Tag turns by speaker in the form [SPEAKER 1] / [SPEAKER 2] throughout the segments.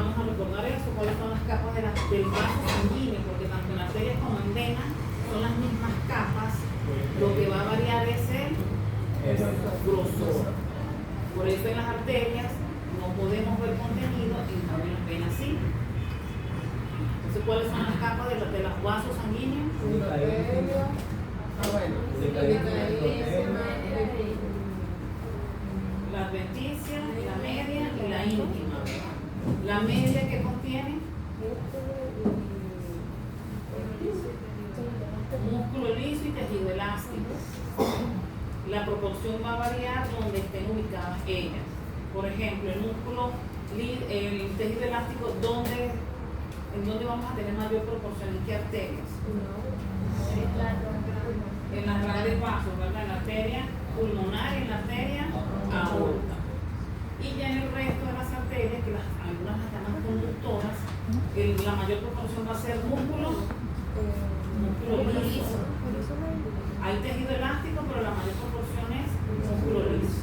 [SPEAKER 1] vamos a recordar eso, cuáles son las capas del vaso sanguíneo, porque tanto en arterias como en venas son las mismas capas. Lo que va a variar es el grosor. Por eso en las arterias no podemos ver contenido, y en las venas sí. Entonces, ¿cuáles son las capas de los vasos sanguíneos? La adventicia, la media y la íntima. La media, que contiene músculo liso y tejido elástico. La proporción va a variar donde estén ubicadas ellas. Por ejemplo, el músculo, el tejido elástico, ¿en dónde vamos a tener mayor proporción? ¿En qué arterias? En las grandes vasos, ¿verdad? En la arteria pulmonar y en la arteria aorta. Y ya en el resto de las arterias, que algunas las llaman conductoras, la mayor proporción va a ser músculo liso. Hay tejido elástico, pero la mayor proporción es músculo liso.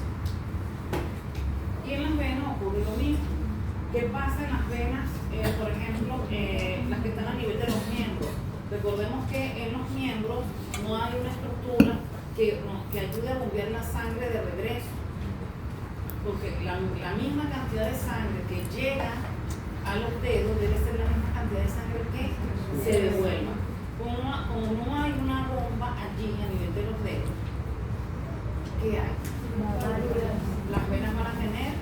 [SPEAKER 1] Y en las venas ocurre lo mismo. ¿Qué pasa en las venas? Por ejemplo, las que están a nivel de los miembros. Recordemos que en los miembros no hay una estructura que ayude a bombear la sangre de regreso, porque la misma cantidad de sangre que llega a los dedos debe ser la misma cantidad de sangre que se devuelva. Como no hay una bomba allí a nivel de los dedos, ¿qué hay? Las venas van a tener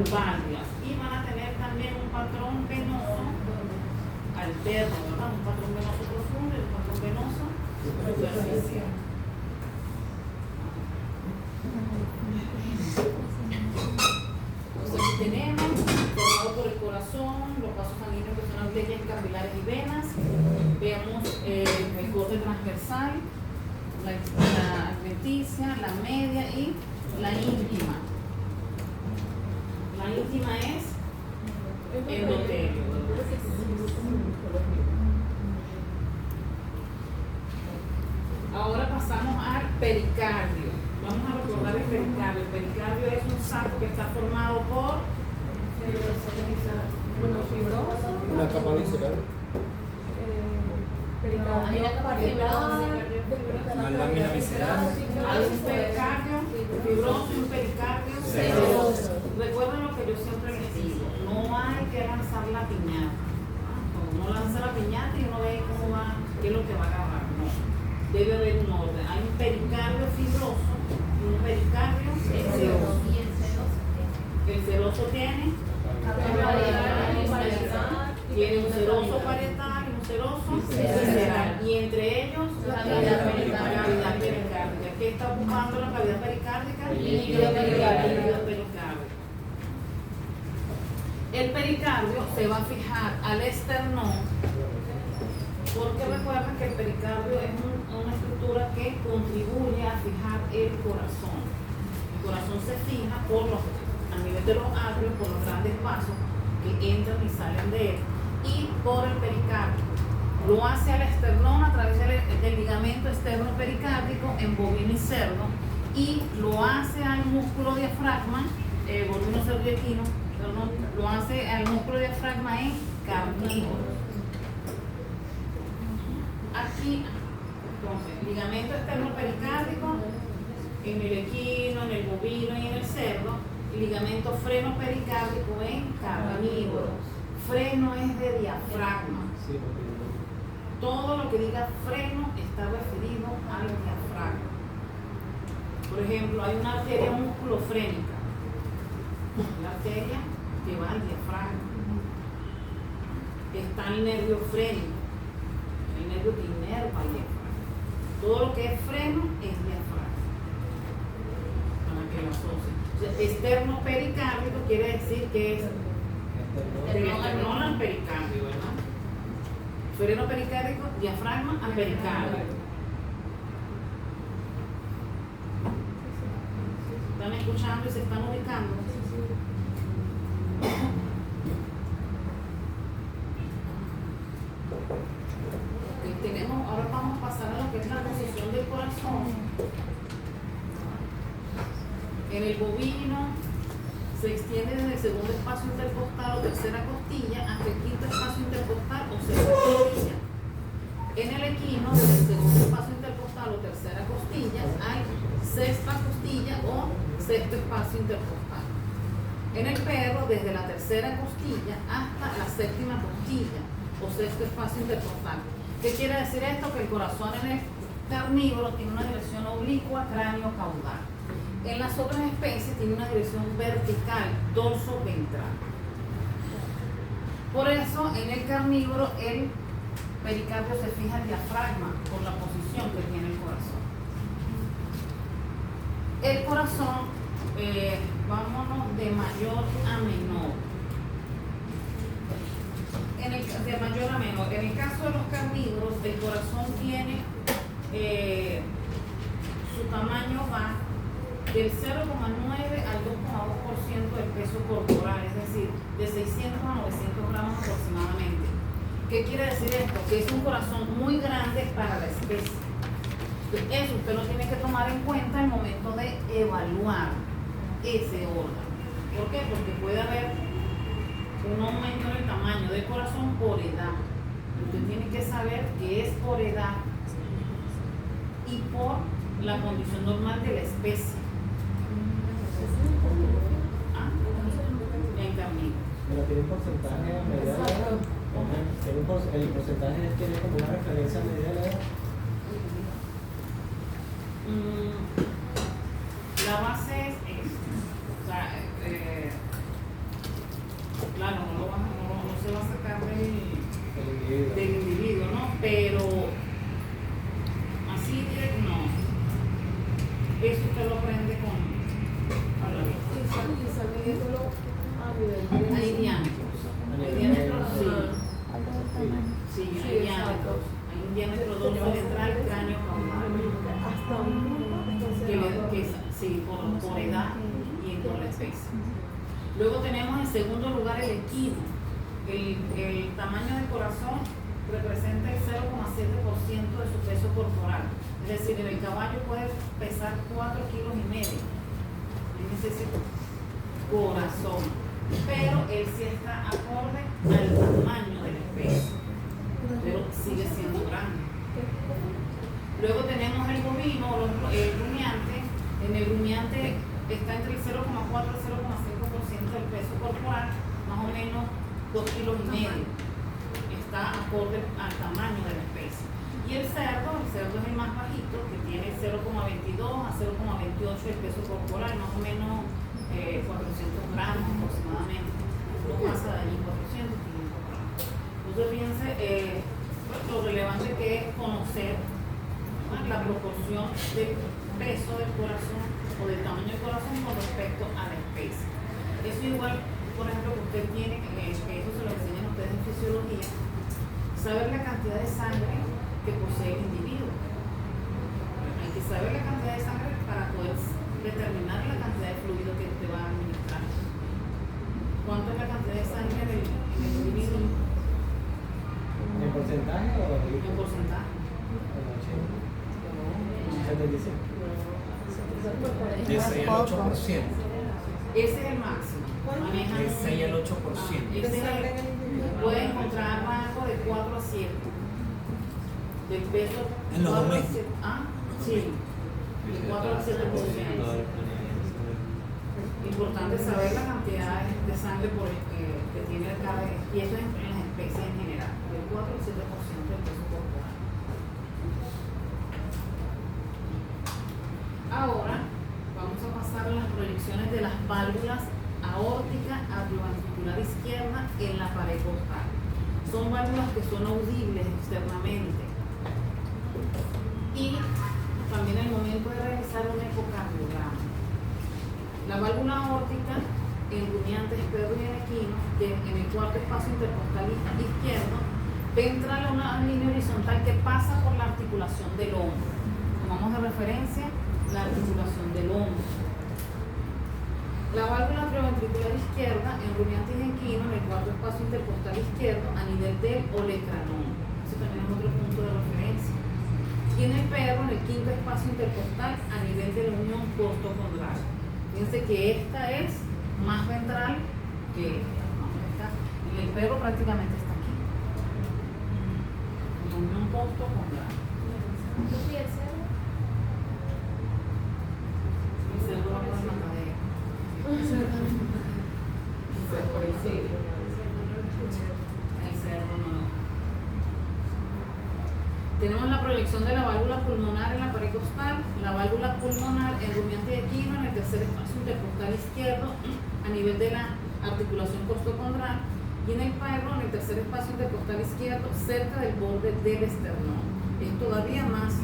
[SPEAKER 1] válvulas y van a tener también un patrón venoso alterno, ¿verdad? Un patrón venoso profundo y un patrón venoso superficial. Entonces, aquí tenemos formado por el corazón, los vasos sanguíneos que son arterias, capilares y venas. Veamos el corte transversal, la adventicia, la media y la íntima. La íntima es endotelio. Ahora pasamos al pericardio. Vamos a recordar el pericardio. El pericardio es un saco que está formado por
[SPEAKER 2] una capa visceral, una lámina visceral,
[SPEAKER 1] hay un pericardio fibroso y un pericardio seroso. Recuerden lo que yo siempre les digo: no hay que lanzar la piñata. Uno lanza la piñata y uno ve cómo va, qué es lo que va a agarrar. No, debe haber un orden. Hay un pericardio fibroso y un pericardio seroso. El seroso tiene un seroso parietal y un seroso visceral, y entre ellos la cavidad pericárdica. ¿Qué está ocupando la cavidad pericárdica? Líquido pericárdico. El pericardio se va a fijar al esternón, porque recuerden que el pericardio es una estructura que contribuye a fijar el corazón. El corazón se fija a nivel de los atrios, por los grandes vasos que entran y salen de él, y por el pericardio. Lo hace al esternón a través del ligamento externo pericárdico en bovino y cerdo, y lo hace al músculo diafragma, bovino cerviquino, lo hace al músculo diafragma en carnívoros. Aquí, entonces, ligamento externo pericárdico en el equino, en el bovino y en el cerdo, y ligamento freno pericárdico en carnívoros. Freno es de diafragma. Todo lo que diga freno está referido al diafragma. Por ejemplo, hay una arteria musculofrénica, la arteria que va al diafragma. Está el nervio frénico, el nervio que inerva al diafragma. Todo lo que es freno es diafragma, para que lo asocien. Externo pericárdico quiere decir que es el esternón al pericardio, ¿verdad? Freno pericárdico, diafragma al pericardio. ¿Están escuchando y se están ubicando? Ahora vamos a pasar a lo que es la posición del corazón. En el bovino se extiende desde el segundo espacio intercostal o tercera costilla hasta el quinto espacio intercostal o sexta costilla. En el equino, desde el segundo espacio intercostal o tercera costilla, hay sexta costilla o sexto espacio intercostal. En el perro, desde la tercera costilla hasta la séptima costilla o sexto espacio intercostal. ¿Qué quiere decir esto? Que el corazón en el carnívoro tiene una dirección oblicua cráneo-caudal. En las otras especies tiene una dirección vertical, dorso-ventral. Por eso, en el carnívoro, el pericardio se fija el diafragma por la posición que tiene el corazón. El corazón, vámonos de mayor a menor. De mayor a menor. En el caso de los carnívoros, el corazón tiene su tamaño va del 0,9 al 2,2% del peso corporal, es decir, de 600 a 900 gramos aproximadamente. ¿Qué quiere decir esto? Que es un corazón muy grande para la especie. Eso usted lo tiene que tomar en cuenta al momento de evaluar ese órgano. ¿Por qué? Porque puede haber un aumento en el tamaño del corazón por edad. Usted tiene que saber que es por edad y por la condición normal de la especie. En camino.
[SPEAKER 2] Pero tiene un porcentaje a medida de la edad. El porcentaje tiene como una referencia a medida de la edad.
[SPEAKER 1] La base es o sea, claro, no se va a sacar del individuo, ¿no? Pero así no. Eso usted lo aprende con hay diámetros. Hay diámetros, sí, hay diámetros. Hay un diámetro dorso ventral, cráneo caudal. Sí, por edad y por la especie. Luego tenemos en segundo lugar el equino. El tamaño del corazón representa el 0,7% de su peso corporal. Es decir, el caballo puede pesar 4,5 kilos. En ese corazón. Pero él sí está acorde al tamaño de la especie. Pero sigue siendo grande. Luego tenemos el bovino, el rumiante. En el rumiante está entre el 0,4 y 0,5% del peso corporal, más o menos 2,5 kilos. Está acorde al tamaño de la especie. Y el cerdo es el más bajito, que tiene 0,22 a 0,28 del peso corporal, más o menos 400 gramos aproximadamente. No pasa de allí 400, 500 gramos. Entonces fíjense lo relevante que es conocer la proporción del peso del corazón o del tamaño del corazón con respecto a la especie. Eso igual, por ejemplo, que usted tiene, que eso se lo enseñan ustedes en fisiología, saber la cantidad de sangre que posee el individuo. Hay que saber la cantidad de sangre para poder determinar la cantidad de fluido que te va a administrar. ¿Cuánto es la cantidad de sangre en el individuo?
[SPEAKER 2] ¿En porcentaje o
[SPEAKER 1] en porcentaje?
[SPEAKER 2] 75.
[SPEAKER 3] De 6 al 8%.
[SPEAKER 1] Ese es el máximo. Manejan
[SPEAKER 3] De 6 al 8%.
[SPEAKER 1] Puede encontrar rango de 4 a 7. Del peso.
[SPEAKER 3] En los domésticos.
[SPEAKER 1] Sí. De 4 a 7%. Importante saber la cantidad de sangre que tiene cada. Y eso es en las especies en general. Del 4 al 7% del peso corporal. Ahora vamos a pasar a las proyecciones de las válvulas aórtica atrioventricular izquierda en la pared costal. Son válvulas que son audibles externamente. Y también en el momento de realizar un ecocardiograma. La válvula aórtica en rumiantes, perro y en equino, en el cuarto espacio intercostal izquierdo, ventral a una línea horizontal que pasa por la articulación del hombro. Tomamos de referencia la articulación del hombro. La válvula atrioventricular izquierda en rumiantes y equino en el cuarto espacio intercostal izquierdo a nivel del olecranón. Ese también es otro punto de referencia. Y en el perro en el quinto espacio intercostal a nivel de la unión costocondral. Fíjense que esta es más ventral que esta. Y el perro prácticamente está aquí. Unión costo con grano.
[SPEAKER 4] ¿Y el cerdo?
[SPEAKER 1] El cerdo va por la matadera. Por el cerdo. El cerdo no. Tenemos la proyección de la válvula pulmonar en la pared costal, la válvula pulmonar en rumiante de equino en el tercer espacio intercostal izquierdo a nivel de la articulación costocondral y en el perro en el tercer espacio intercostal izquierdo cerca del borde del esternón. Es todavía más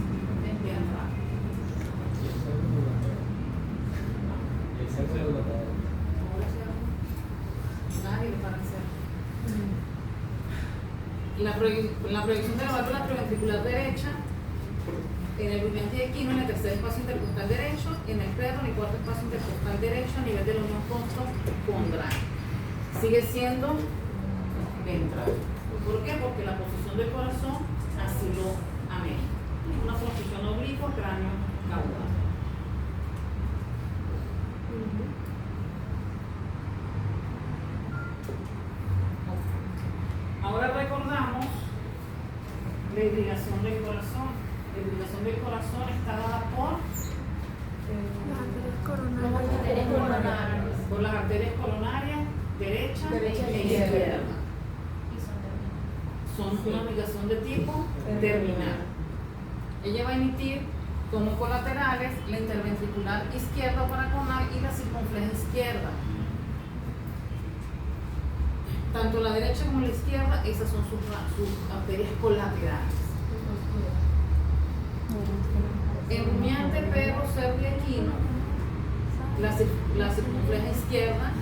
[SPEAKER 1] ventral. Nadie le para el cerdo. La proyección de la válvula preventricular derecha en el rumiante de equino en el tercer espacio intercostal derecho, en el perro en el cuarto espacio intercostal derecho a nivel de la unión costocondral. Sigue siendo ventral. ¿Por qué? Porque la posición del corazón así lo amerita. Una posición oblicua, cráneo caudal. Ahora recordamos la irrigación del corazón. La irrigación del corazón está dada por las arterias coronarias derecha e izquierda. Son una irrigación de tipo terminal. Ella va a emitir como colaterales la interventricular izquierda o paraconal y la circunfleja izquierda. Tanto la derecha como la izquierda, esas son sus arterias colaterales. En rumiante, perro, cerdo y equino, la circunfleja izquierda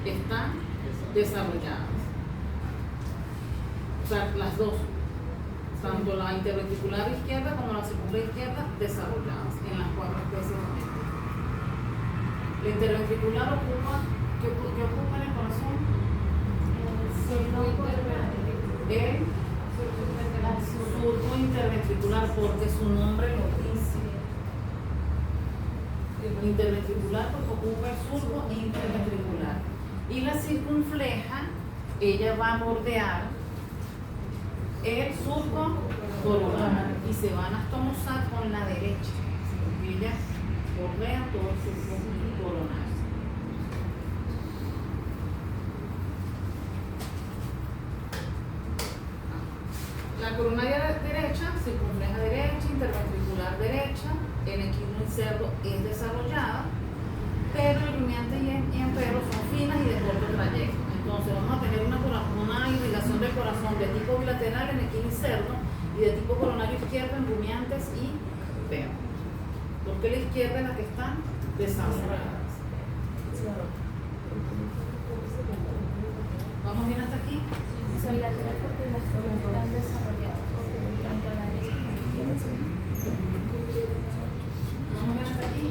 [SPEAKER 1] están desarrolladas. O sea, las dos, tanto la interventricular izquierda como la circunfleja izquierda desarrolladas en las 4 especies de mente. La interventricular ocupa, ¿qué ocupa en el corazón? El surco interventricular, porque su nombre lo dice. Interventricular porque ocupa el surco interventricular. Y la circunfleja, ella va a bordear el surco coronar y se van a anastomosar con la derecha. Ella bordea todo el surco coronar. La coronaria derecha, circunfleja derecha, interventricular derecha, en equino y cerdo es desarrollada, pero en rumiante y en perro son finas y de corto trayecto. Entonces vamos a tener una irrigación del corazón de tipo bilateral en equino y cerdo y de tipo coronario izquierdo en rumiantes y perros. Porque la izquierda es la que está desarrollada. ¿Vamos bien hasta aquí?
[SPEAKER 4] Soy lateral porque las cosas están desarrolladas. Tanto la derecha como la izquierda.
[SPEAKER 1] ¿Vamos bien hasta aquí?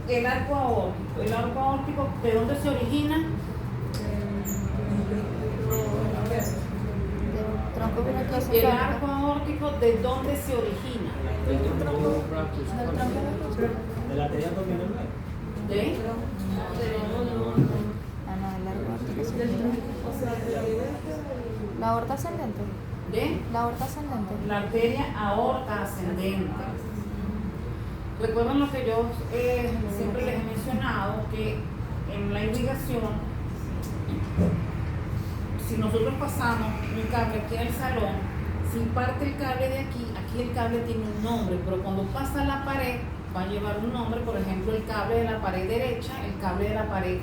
[SPEAKER 1] El arco aórtico. El arco aórtico, ¿de dónde se origina? El arco aórtico, ¿de dónde se origina?
[SPEAKER 2] De la arteria abdominal.
[SPEAKER 1] ¿De?
[SPEAKER 5] La aorta ascendente.
[SPEAKER 1] ¿De?
[SPEAKER 5] La aorta ascendente.
[SPEAKER 1] La arteria aorta ascendente. Recuerden lo que yo siempre les he mencionado, que en la irrigación, si nosotros pasamos un cable aquí en el salón, si parte el cable de aquí, aquí el cable tiene un nombre, pero cuando pasa la pared va a llevar un nombre, por ejemplo el cable de la pared derecha, el cable de la pared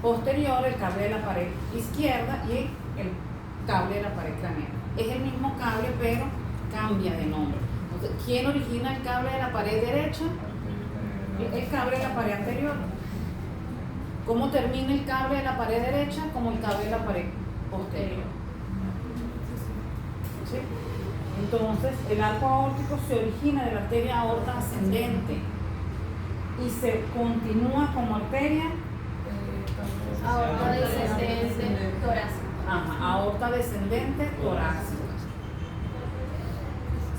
[SPEAKER 1] posterior, el cable de la pared izquierda y el cable de la pared craneal. Es el mismo cable pero cambia de nombre. Entonces, ¿quién origina el cable de la pared derecha? El cable de la pared anterior. ¿Cómo termina el cable de la pared derecha? Como el cable de la pared posterior. ¿Sí? Entonces, el arco aórtico se origina de la arteria aorta ascendente. y se continúa como arteria.
[SPEAKER 4] Aorta descendente torácica.
[SPEAKER 1] Ajá, aorta descendente torácica.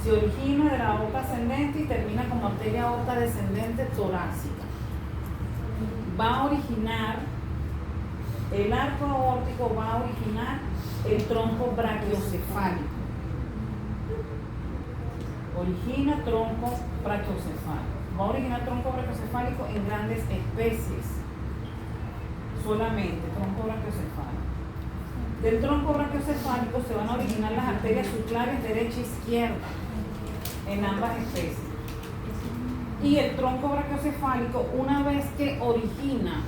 [SPEAKER 1] Se origina de la aorta ascendente y termina como arteria aorta descendente torácica. Va a originar, el arco aórtico va a originar el tronco brachiocefálico. Origina tronco brachiocefálico. Va a originar tronco brachiocefálico en grandes especies. Solamente tronco brachiocefálico. Del tronco brachiocefálico se van a originar las arterias subclavias derecha e izquierda en ambas especies. Y el tronco brachiocefálico, una vez que origina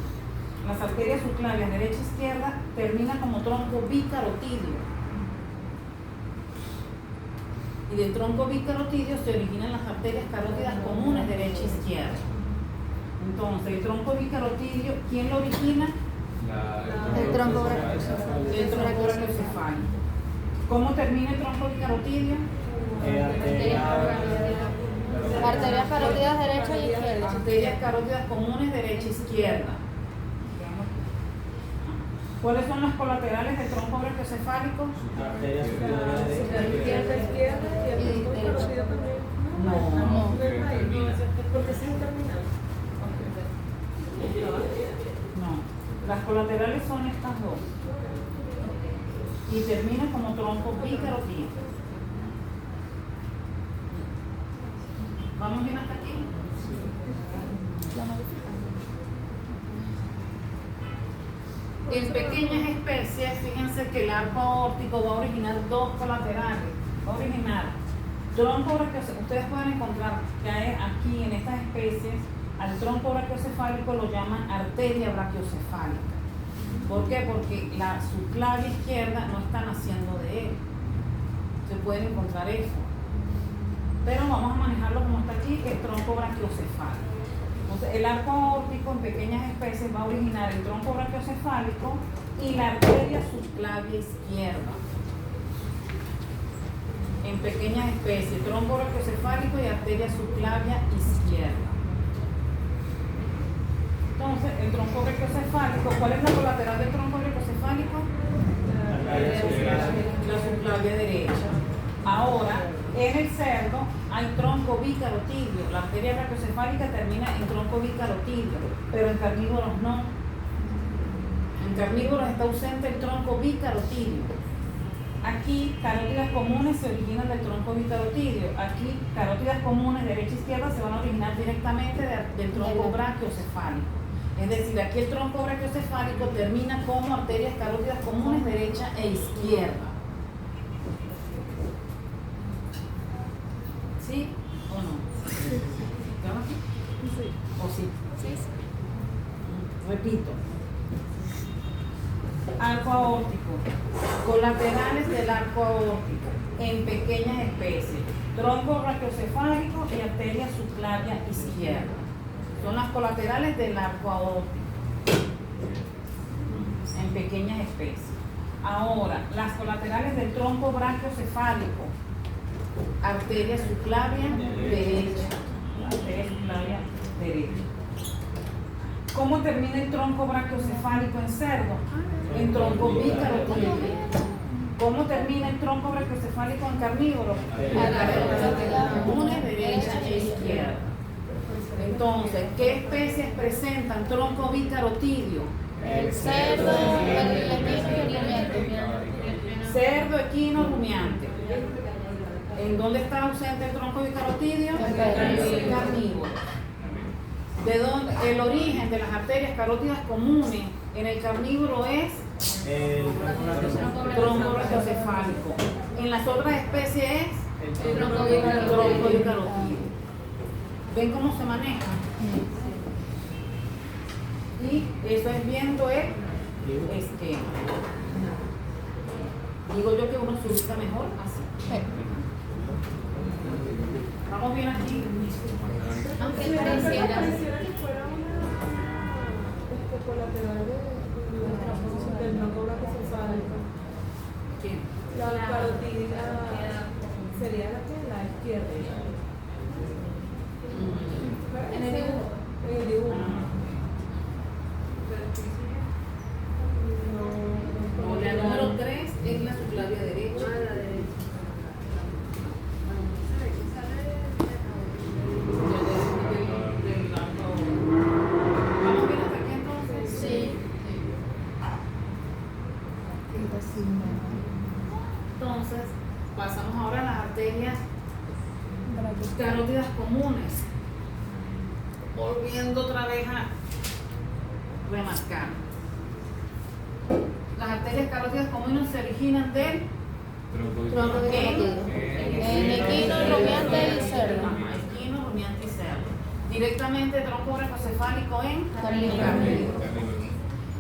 [SPEAKER 1] las arterias subclavias derecha e izquierda, termina como tronco bicarotidio. Y del tronco bicarotidio se originan las arterias carótidas comunes derecha e izquierda. Entonces, el tronco bicarotidio, ¿quién lo origina?
[SPEAKER 5] El tronco brachiocefálico.
[SPEAKER 1] El tronco brachiocefálico. ¿Cómo termina el tronco bicarotidio?
[SPEAKER 5] Arterias carótidas derecha y izquierda.
[SPEAKER 1] Arterias carótidas comunes derecha e izquierda. ¿Cuáles son las colaterales del tronco brachiocefálico?
[SPEAKER 2] Arterias
[SPEAKER 6] Izquierda, izquierda y el tronco carótido también.
[SPEAKER 1] No.
[SPEAKER 6] Porque se han terminado.
[SPEAKER 1] No. Las colaterales son estas dos. Y termina como tronco bicarotidio. ¿Vamos bien hasta aquí? En pequeñas especies, fíjense que el arco aórtico va a originar dos colaterales. Va a originar tronco brachiocefálico. Ustedes pueden encontrar que hay aquí en estas especies al tronco brachiocefálico lo llaman arteria brachiocefálica. ¿Por qué? Porque la subclavia izquierda no está naciendo de él. Se puede encontrar eso. Pero vamos a manejarlo como está aquí, que es tronco brachiocefálico. Entonces, el arco aórtico en pequeñas especies va a originar el tronco brachiocefálico y la arteria subclavia izquierda. En pequeñas especies, tronco brachiocefálico y arteria subclavia izquierda. Entonces, el tronco brachiocefálico, ¿cuál es la colateral del tronco brachiocefálico? La subclavia derecha. Ahora, en el cerdo hay tronco bicarotidio. La arteria brachiocefálica termina en tronco bicarotidio, pero en carnívoros no. En carnívoros está ausente el tronco bicarotidio. Aquí, carótidas comunes se originan del tronco bicarotidio. Aquí, carótidas comunes derecha e izquierda se van a originar directamente del tronco brachiocefálico. Es decir, aquí el tronco brachiocefálico termina como arterias carótidas comunes derecha e izquierda. ¿Sí o no? ¿Estamos aquí?
[SPEAKER 6] Sí.
[SPEAKER 1] ¿O sí?
[SPEAKER 5] Sí, sí.
[SPEAKER 1] Repito. Arco aórtico. Colaterales del arco aórtico en pequeñas especies. Tronco brachiocefálico y arteria subclavia izquierda. Son las colaterales del arco aórtico en pequeñas especies. Ahora, las colaterales del tronco brachiocefálico. Arteria subclavia derecha. Arteria subclavia derecha. ¿Cómo termina el tronco brachiocefálico en cerdo? En tronco bicarotidio. ¿Cómo termina el tronco brachiocefálico en carnívoro? Comunes derecha e izquierda. Entonces, ¿qué especies presentan tronco bicarotidio?
[SPEAKER 5] El cerdo, el equino y el rumiante.
[SPEAKER 1] Cerdo, equino, rumiante. ¿En dónde está ausente el tronco bicarotidio? En carnívoro. ¿De dónde? El origen de las arterias carótidas comunes en el carnívoro es tronco brachiocefálico. En las otras especies es el tronco bicarotidio. ¿Ven cómo se maneja? Y eso es viendo el esquema. Digo yo que uno se ubica mejor así. ¿Vamos bien aquí?
[SPEAKER 4] Aunque
[SPEAKER 6] Sí,
[SPEAKER 4] pareciera.
[SPEAKER 6] pareciera que fuera una colateral del tronco brachiocefálico.
[SPEAKER 1] ¿Quién?
[SPEAKER 6] La carótida sería la que la izquierda.
[SPEAKER 4] En el dibujo.
[SPEAKER 6] En el
[SPEAKER 1] O la número 3 es la subclavia derecha. ¿Vamos bien hasta aquí entonces?
[SPEAKER 5] Sí.
[SPEAKER 1] Entonces, pasamos ahora a las arterias carótidas comunes. Volviendo otra vez a remarcar. Las arterias carótidas comunes se originan del
[SPEAKER 5] Tronco de carótido. En equino, rumiante y cerdo.
[SPEAKER 1] equino, rumiante y cerdo. Directamente tronco brachocefálico en
[SPEAKER 5] Carnívoro.
[SPEAKER 1] carnívoro.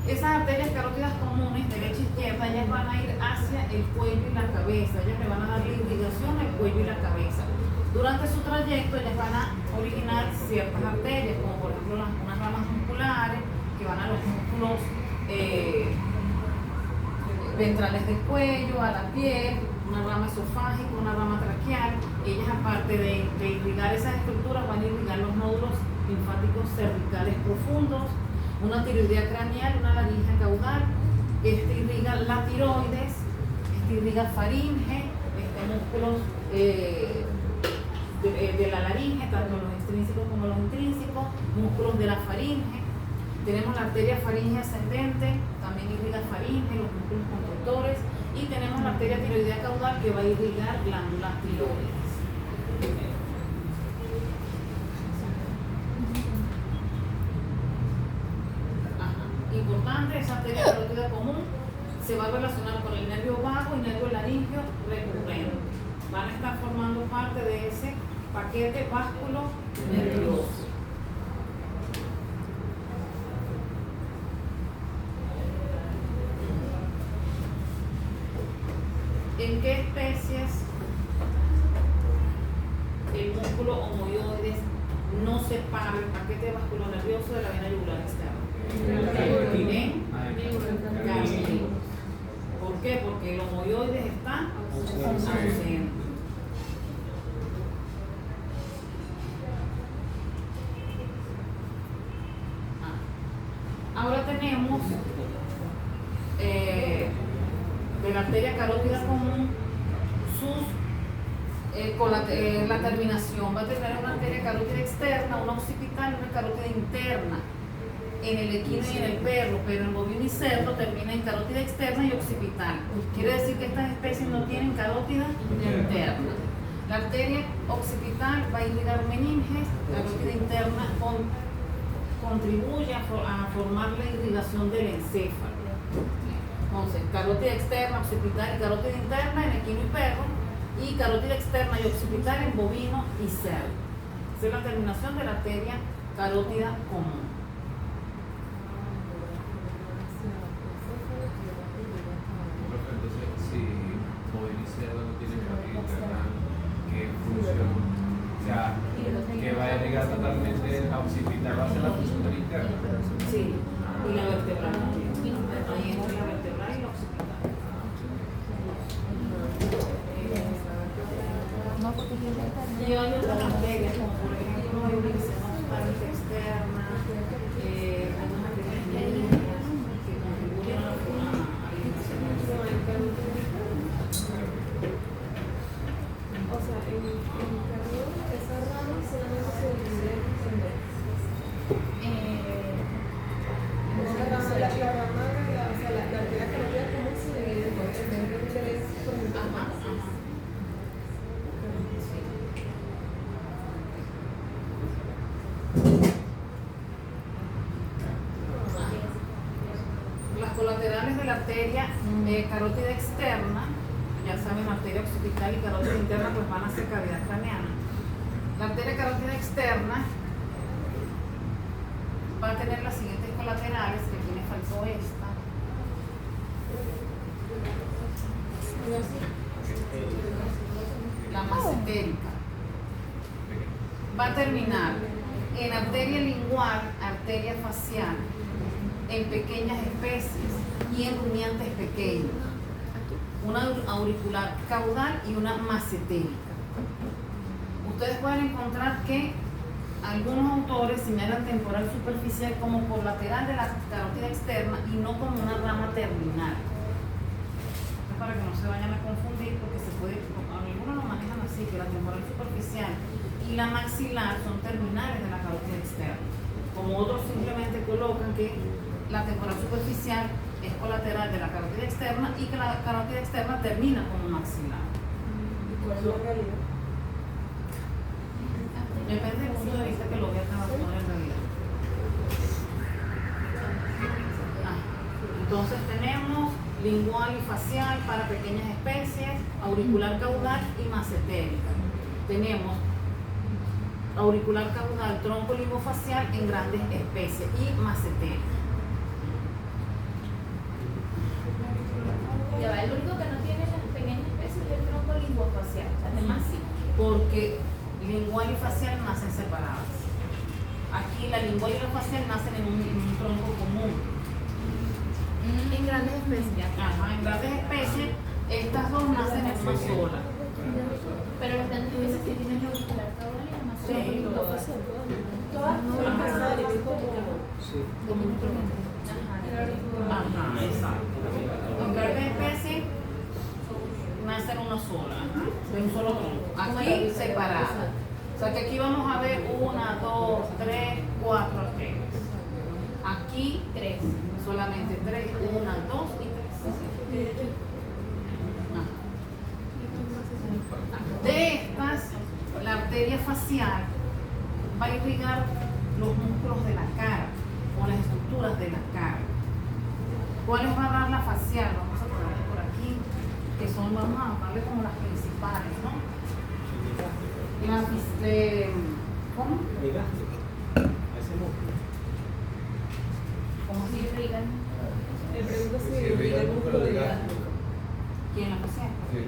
[SPEAKER 1] Esas arterias carótidas comunes, derecha e izquierda, ellas van a ir hacia el cuello y la cabeza. Ellas le van a dar la irrigación al cuello y la cabeza. Durante su trayecto, ellas van a originar ciertas arterias, como por ejemplo unas ramas musculares que van a los músculos ventrales del cuello, a la piel, una rama esofágica, una rama traqueal. Ellas, aparte de irrigar esas estructuras, van a irrigar los nódulos linfáticos cervicales profundos, una tiroidea craneal, una laringe caudal. Este irriga la tiroides, este irriga faringe, músculos de la laringe, tanto los extrínsecos como los intrínsecos, músculos de la faringe. Tenemos la arteria faringe ascendente, también irriga faringe, los músculos conductores, y tenemos la arteria tiroidea caudal que va a irrigar glándulas tiroides. Importante, esa arteria carótida común se va a relacionar con el nervio vago y nervio laringeo recurrente. Van a estar formando parte de ese paquete básculo nervioso. ¿En qué especies el músculo homoioides no separa el paquete vascular nervioso de la vena yugular externa? En carnívoros. ¿Por qué? Porque el homoioides está ausente. Ahora tenemos de la arteria carótida común la terminación. Va a tener una arteria carótida externa, una occipital y una carótida interna en el equino y en el perro, pero en bovino y cerdo termina en carótida externa y occipital. Quiere decir que estas especies no tienen carótida interna. La arteria occipital va a irrigar meninges, la carótida interna contribuye a formar la irrigación del encéfalo. Entonces, carótida externa, occipital y carótida interna en equino y perro, y carótida externa y occipital en bovino y cerdo. Esa es la terminación de la arteria carótida común.
[SPEAKER 3] Entonces, si bovino y cerdo no tienen carótida interna, ¿qué función? O sea, que va a irrigar totalmente la occipital, va a ser la función del interno.
[SPEAKER 1] Sí, y la vertebral también. Ahí entra la vertebral y la occipital. Y hay otras arterias, como por ejemplo hay una que se llama arteria externa, hay unas arterias meningias que contribuyen a la irrigación.
[SPEAKER 6] O sea, en carnívoro, esa rama solamente se divide en dos. La rama de la arteria carótida común se divide en dos. En vez de tres, por ejemplo.
[SPEAKER 1] Las colaterales de la arteria carótida externa, ya saben, arteria occipital y carótida interna, pues van a ser cavidad craneana. La arteria carótida externa va a tener las siguientes colaterales, que aquí me faltó esta. La macetérica. Va a terminar en arteria lingual, arteria facial, en pequeñas especies y en rumiantes pequeños. Una auricular caudal y una macetérica. Ustedes pueden encontrar que algunos autores señalan temporal superficial como colateral de la carótida externa y no como una rama terminal. Es para que no se vayan a confundir, porque se puede, algunos lo manejan así, que la temporal superficial y la maxilar son terminales de la carótida externa, como otros simplemente colocan que la temporal superficial es colateral de la carótida externa y que la carótida externa termina como maxilar.
[SPEAKER 6] ¿Cuál es la realidad?
[SPEAKER 1] Depende del punto de vista que lo vea cada uno en realidad. Entonces tenemos lingual y facial para pequeñas especies, auricular caudal y macetérica. Tenemos auricular caudal, tronco limbofacial en grandes especies y macetérica.
[SPEAKER 4] Ya va, el único que no tiene las pequeñas especies es el tronco limbofacial, las demás sí.
[SPEAKER 1] Porque lingual y facial nacen separadas. Aquí la lingual y la facial nacen en un tronco común.
[SPEAKER 4] En grandes especies.
[SPEAKER 1] Ajá, en grandes especies, estas dos nacen en una sola.
[SPEAKER 4] Pero las grandes especies que tienen el auricular caudal y la
[SPEAKER 1] Sí,
[SPEAKER 4] macetérica limbofacial.
[SPEAKER 6] Todas son casadas del mismo tronco.
[SPEAKER 2] Sí.
[SPEAKER 1] ajá, exacto. En grandes especies nacen una sola, ajá, de un solo tronco. Aquí separadas. O sea que aquí vamos a ver 1, 2, 3, 4 arterias. Aquí 3, solamente 3, 1, 2 y 3. De estas, la arteria facial va a irrigar los músculos de la cara o las estructuras de la cara. ¿Cuáles va a dar la facial? Vamos a ponerle por aquí, que son, vamos a darle como las principales, ¿no? ¿Cómo?
[SPEAKER 2] Ligaste a ese músculo.
[SPEAKER 1] ¿Cómo se irrigan?
[SPEAKER 6] Le pregunto si
[SPEAKER 3] Sí,
[SPEAKER 6] irriga el músculo de gástrico.
[SPEAKER 1] ¿Quién la facial?
[SPEAKER 3] Sí.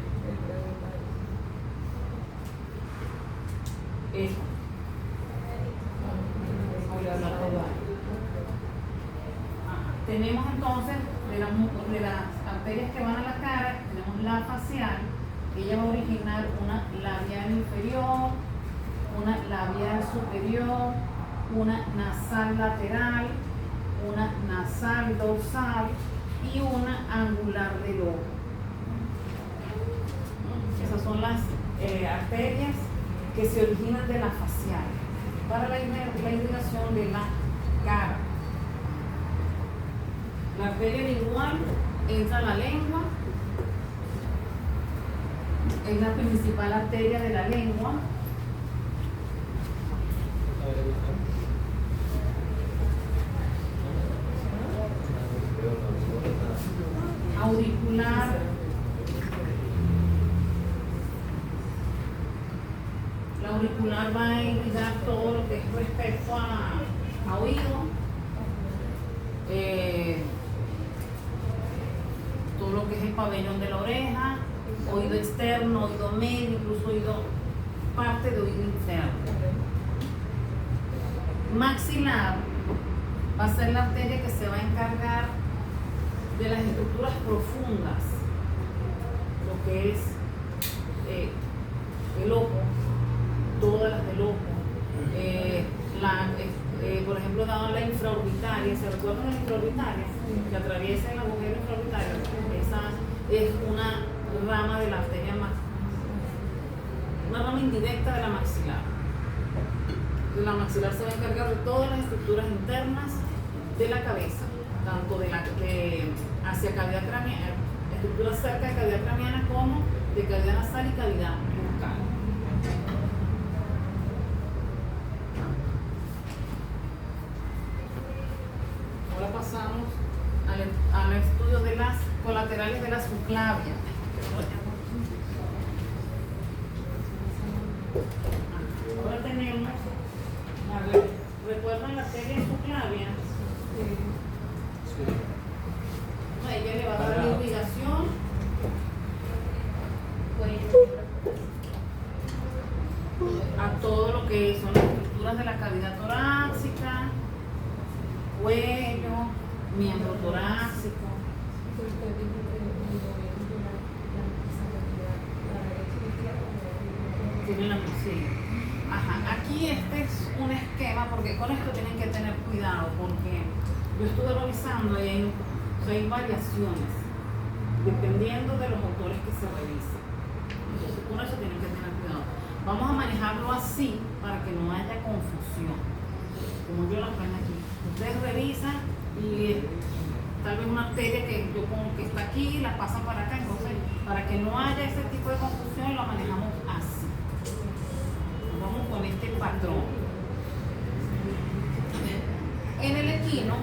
[SPEAKER 1] Eso. Tenemos entonces de las arterias que van a la cara, tenemos la facial, ella va a originar una labial inferior, una labial superior, una nasal lateral, una nasal dorsal y una angular del ojo. Esas son las arterias que se originan de la facial para la irrigación de la cara. La arteria lingual entra a la lengua, es la principal arteria de la lengua. Auricular, la auricular va a irrigar todo lo que es respecto a oído, todo lo que es el pabellón de la oreja, oído externo, oído medio, incluso parte de oído interno. Maxilar va a ser la arteria que se va a encargar de las estructuras profundas, lo que es el ojo, todas las del ojo, por ejemplo, dado la infraorbitaria, ¿se recuerdan de la infraorbitaria? Que atraviesa el agujero infraorbitario, esa es una rama de la arteria una rama indirecta de la maxilar. La maxilar se va a encargar de todas las estructuras internas de la cabeza, tanto hacia cavidad craneana, estructuras cerca de cavidad craneana, como de cavidad nasal y cavidad bucal. Ahora pasamos al estudio de las colaterales de la subclavia. Ahora tenemos, ¿recuerdan la arteria subclavia? A ella le va a dar la irrigación a todo lo que son las estructuras de la cavidad torácica, cuello, miembro torácico. Tiene la sí. Ajá, aquí este es un esquema, porque con esto tienen que tener cuidado, porque yo estuve revisando y hay variaciones, dependiendo de los autores que se revisen. Entonces, con eso tienen que tener cuidado. Vamos a manejarlo así para que no haya confusión, como yo lo pongo aquí. Ustedes revisan y tal vez una arteria que yo pongo que está aquí, la pasan para acá, entonces para que no haya ese tipo de confusión lo manejamos así. Vamos con este patrón. En el equino,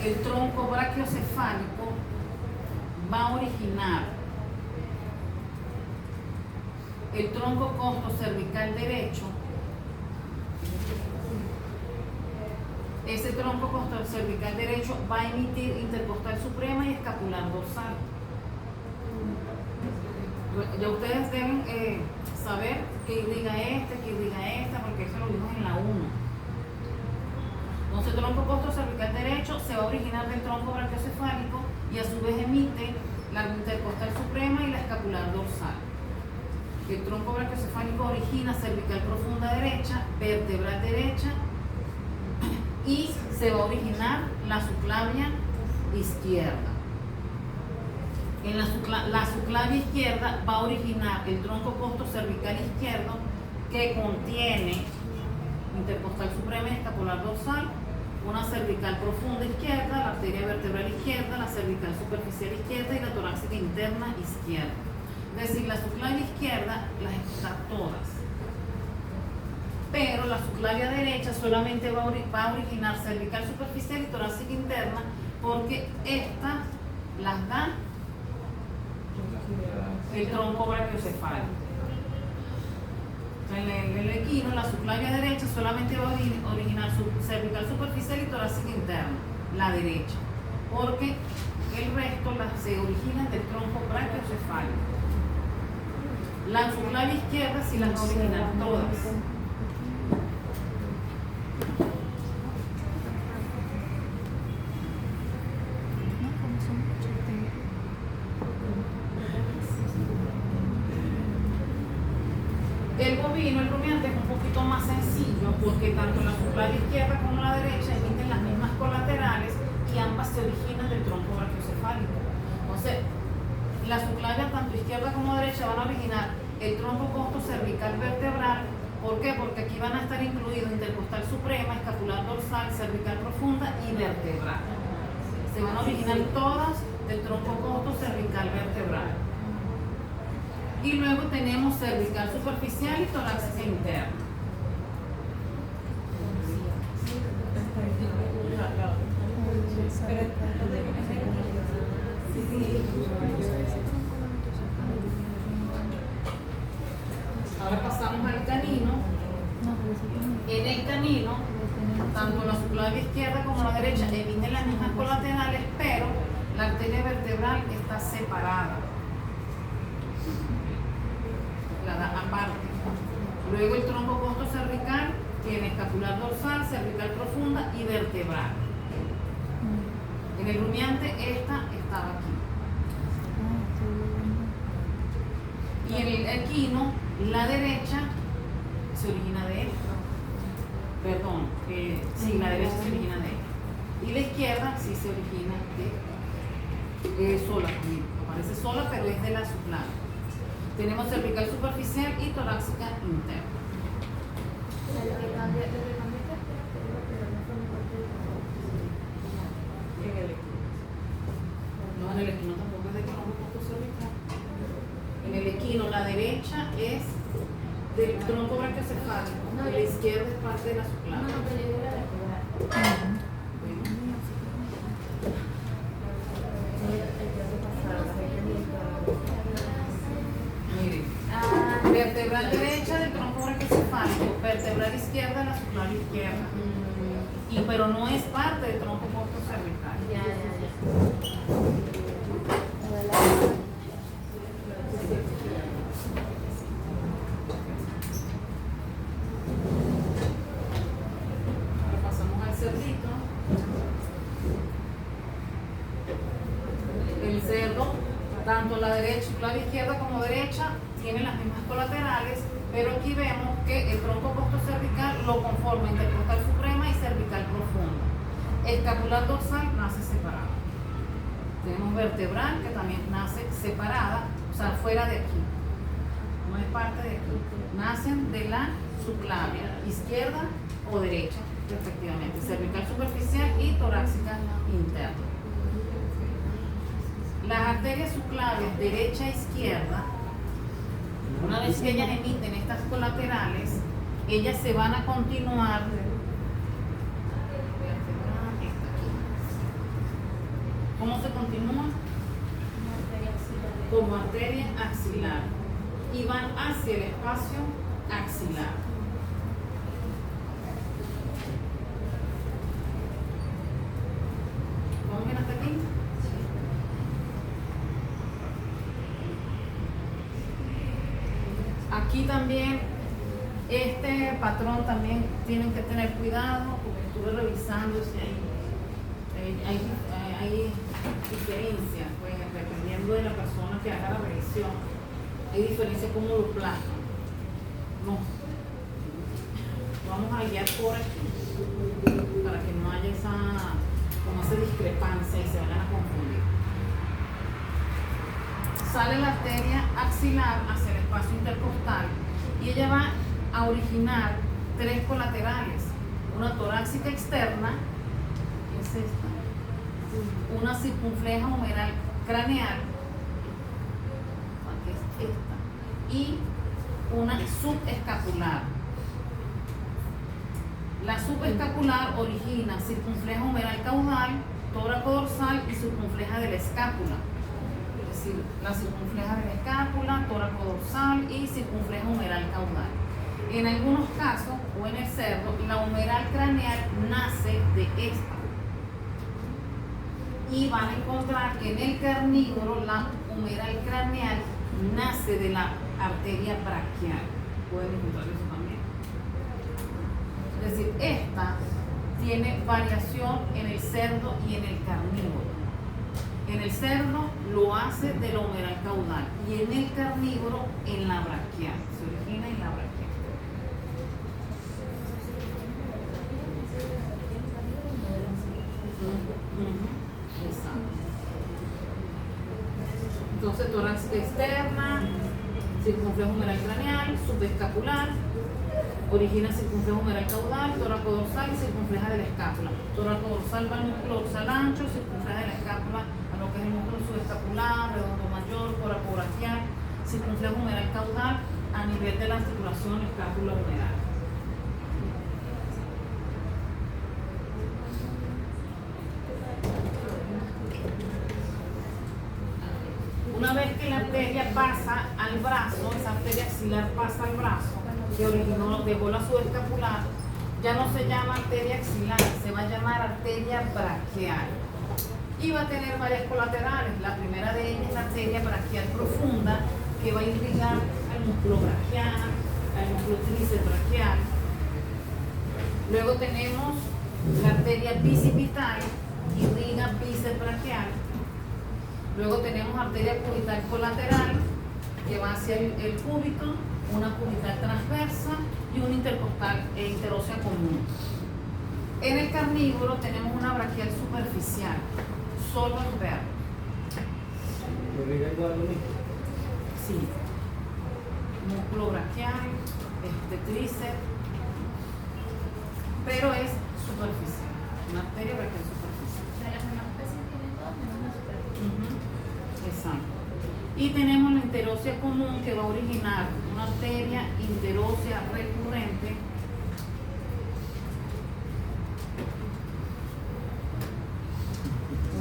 [SPEAKER 1] el tronco brachiocefálico va a originar el tronco costo-cervical derecho. Ese tronco costo-cervical derecho va a emitir intercostal suprema y escapular dorsal. Ya ustedes deben saber qué irriga esta, porque eso lo vimos en la 1. Entonces, el tronco costo-cervical derecho se va a originar del tronco brachiocefálico y a su vez emite la intercostal suprema y la escapular dorsal. El tronco brachiocefálico origina cervical profunda derecha, vertebral derecha y se va a originar la subclavia izquierda. En la subclavia izquierda va a originar el tronco costo-cervical izquierdo que contiene intercostal suprema y escapular dorsal, una cervical profunda izquierda, la arteria vertebral izquierda, la cervical superficial izquierda y la torácica interna izquierda. Es decir, la subclavia izquierda las está todas, pero la subclavia derecha solamente va a originar cervical superficial y torácica interna, porque estas las da el tronco brachiocefálico. En el equino, la subclavia derecha solamente va a originar su cervical superficial y torácica interna, la derecha, porque el resto se origina del tronco brachiocefálico. La subclavia izquierda sí las va a originar todas. El bovino, el rumiante, es un poquito más sencillo porque tanto la subclavia izquierda como la derecha emiten las mismas colaterales y ambas se originan del tronco brachiocefálico. Entonces, la subclavia tanto izquierda como derecha van a originar el tronco costo cervical vertebral. ¿Por qué? Porque aquí van a estar incluidos intercostal suprema, escapular dorsal, cervical profunda y vertebral. Se van a originar todas del tronco costo cervical vertebral. Y luego tenemos cervical superficial y torácica interna. Ahora pasamos al canino. En el canino, tanto la subclavia izquierda como la derecha emiten las mismas colaterales, pero la arteria vertebral está separada. La da aparte. Luego el tronco costo cervical tiene escapular dorsal, cervical profunda y vertebral. En el rumiante esta estaba aquí. Y en el equino, la derecha se origina de esta. Perdón, sí, la derecha se origina de esta. Y la izquierda sí se origina de sola, aparece sola, pero es de la subclavia. Tenemos cervical superficial y torácica interna. No, en el equino tampoco es de tronco costo cervical. En el equino la derecha es del tronco brachiocefálico y la izquierda es parte de la subclavia. Vertebral derecha del tronco brachiocefálico, vertebral izquierda de la subclavia izquierda. Pero no es parte del tronco costo cervical. Ahora pasamos al cerdito. El cerdo, tanto la derecha, subclavia izquierda como derecha, tienen las mismas colaterales, Pero aquí vemos que el tronco costocervical lo conforma intercostal suprema y cervical profunda. Escapular dorsal nace separado. Tenemos vertebral que también nace separada, o sea, fuera de aquí. No es parte de aquí. Nacen de la subclavia, izquierda o derecha, respectivamente. Cervical superficial y torácica interna. Las arterias subclavias derecha e izquierda, una vez que ellas emiten estas colaterales, ellas se van a continuar. ¿Cómo se continúa? Como arteria axilar y van hacia el espacio axilar. ¿Vamos bien hasta aquí? Aquí también, este patrón también tienen que tener cuidado, porque estuve revisando si hay diferencias, pues, dependiendo de la persona que haga la revisión. Hay diferencias como lo plasman. No. Vamos a guiar por aquí, para que no haya esa discrepancia y se vayan a confundir. Sale la arteria axilar hacia el espacio intercostal y ella va a originar tres colaterales, una torácica externa, que es esta, una circunfleja humeral craneal, que es esta, y una subescapular. La subescapular origina circunfleja humeral caudal, tóraco dorsal y circunfleja de la escápula. Es decir, la circunfleja de la escápula, tóraco dorsal y circunfleja humeral caudal. En algunos casos, o en el cerdo, la humeral craneal nace de esta. Y van a encontrar que en el carnívoro la humeral craneal nace de la arteria braquial. Pueden encontrar eso también. Es decir, esta tiene variación en el cerdo y en el carnívoro. En el cerdo lo hace de la humeral caudal y en el carnívoro en la braquial. Se origina en la braquial. Exacto. Entonces, torácica externa, circunflejo humeral craneal, subescapular, origina circunflejo humeral caudal, tóraco dorsal y circunfleja de la escápula. Tóraco dorsal va al músculo dorsal ancho, circunfleja de la escápula a lo que es el músculo subescapular, redondo mayor, tóraco braquial, circunflejo humeral caudal a nivel de la articulación escápula humeral. Una vez que la arteria pasa al brazo, esa arteria axilar pasa al brazo, que originó, dejó la subescapular, ya no se llama arteria axilar, se va a llamar arteria braquial. Y va a tener varias colaterales. La primera de ellas es la arteria braquial profunda, que va a irrigar al músculo braquial, al músculo tríceps braquial. Luego tenemos la arteria bicipital, irriga bíceps braquial. Luego tenemos arteria cubital colateral, que va hacia el cúbito, una cubital transversa y una intercostal e interósea común. En el carnívoro tenemos una braquial superficial, solo en verde.
[SPEAKER 2] ¿Irriga igual lo mismo?
[SPEAKER 1] Sí. Músculo braquial, tríceps, pero es superficial, una arteria braquial superficial.
[SPEAKER 4] Las demás especies tienen todas menos una superficie.
[SPEAKER 1] Exacto. Y tenemos la interósea común, que va a originar una arteria interósea recurrente,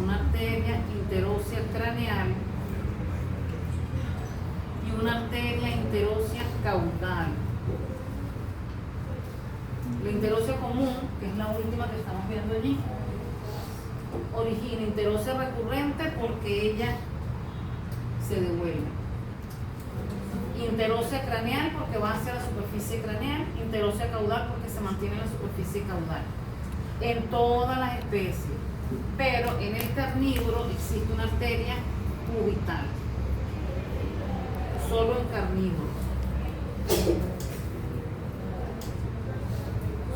[SPEAKER 1] una arteria interósea craneal y una arteria interósea caudal. La interósea común, que es la última que estamos viendo allí, origina interósea recurrente porque ella se devuelve. Interósea craneal porque va hacia la superficie craneal, interósea caudal porque se mantiene en la superficie caudal. En todas las especies, pero en el carnívoro existe una arteria cubital, solo en carnívoros.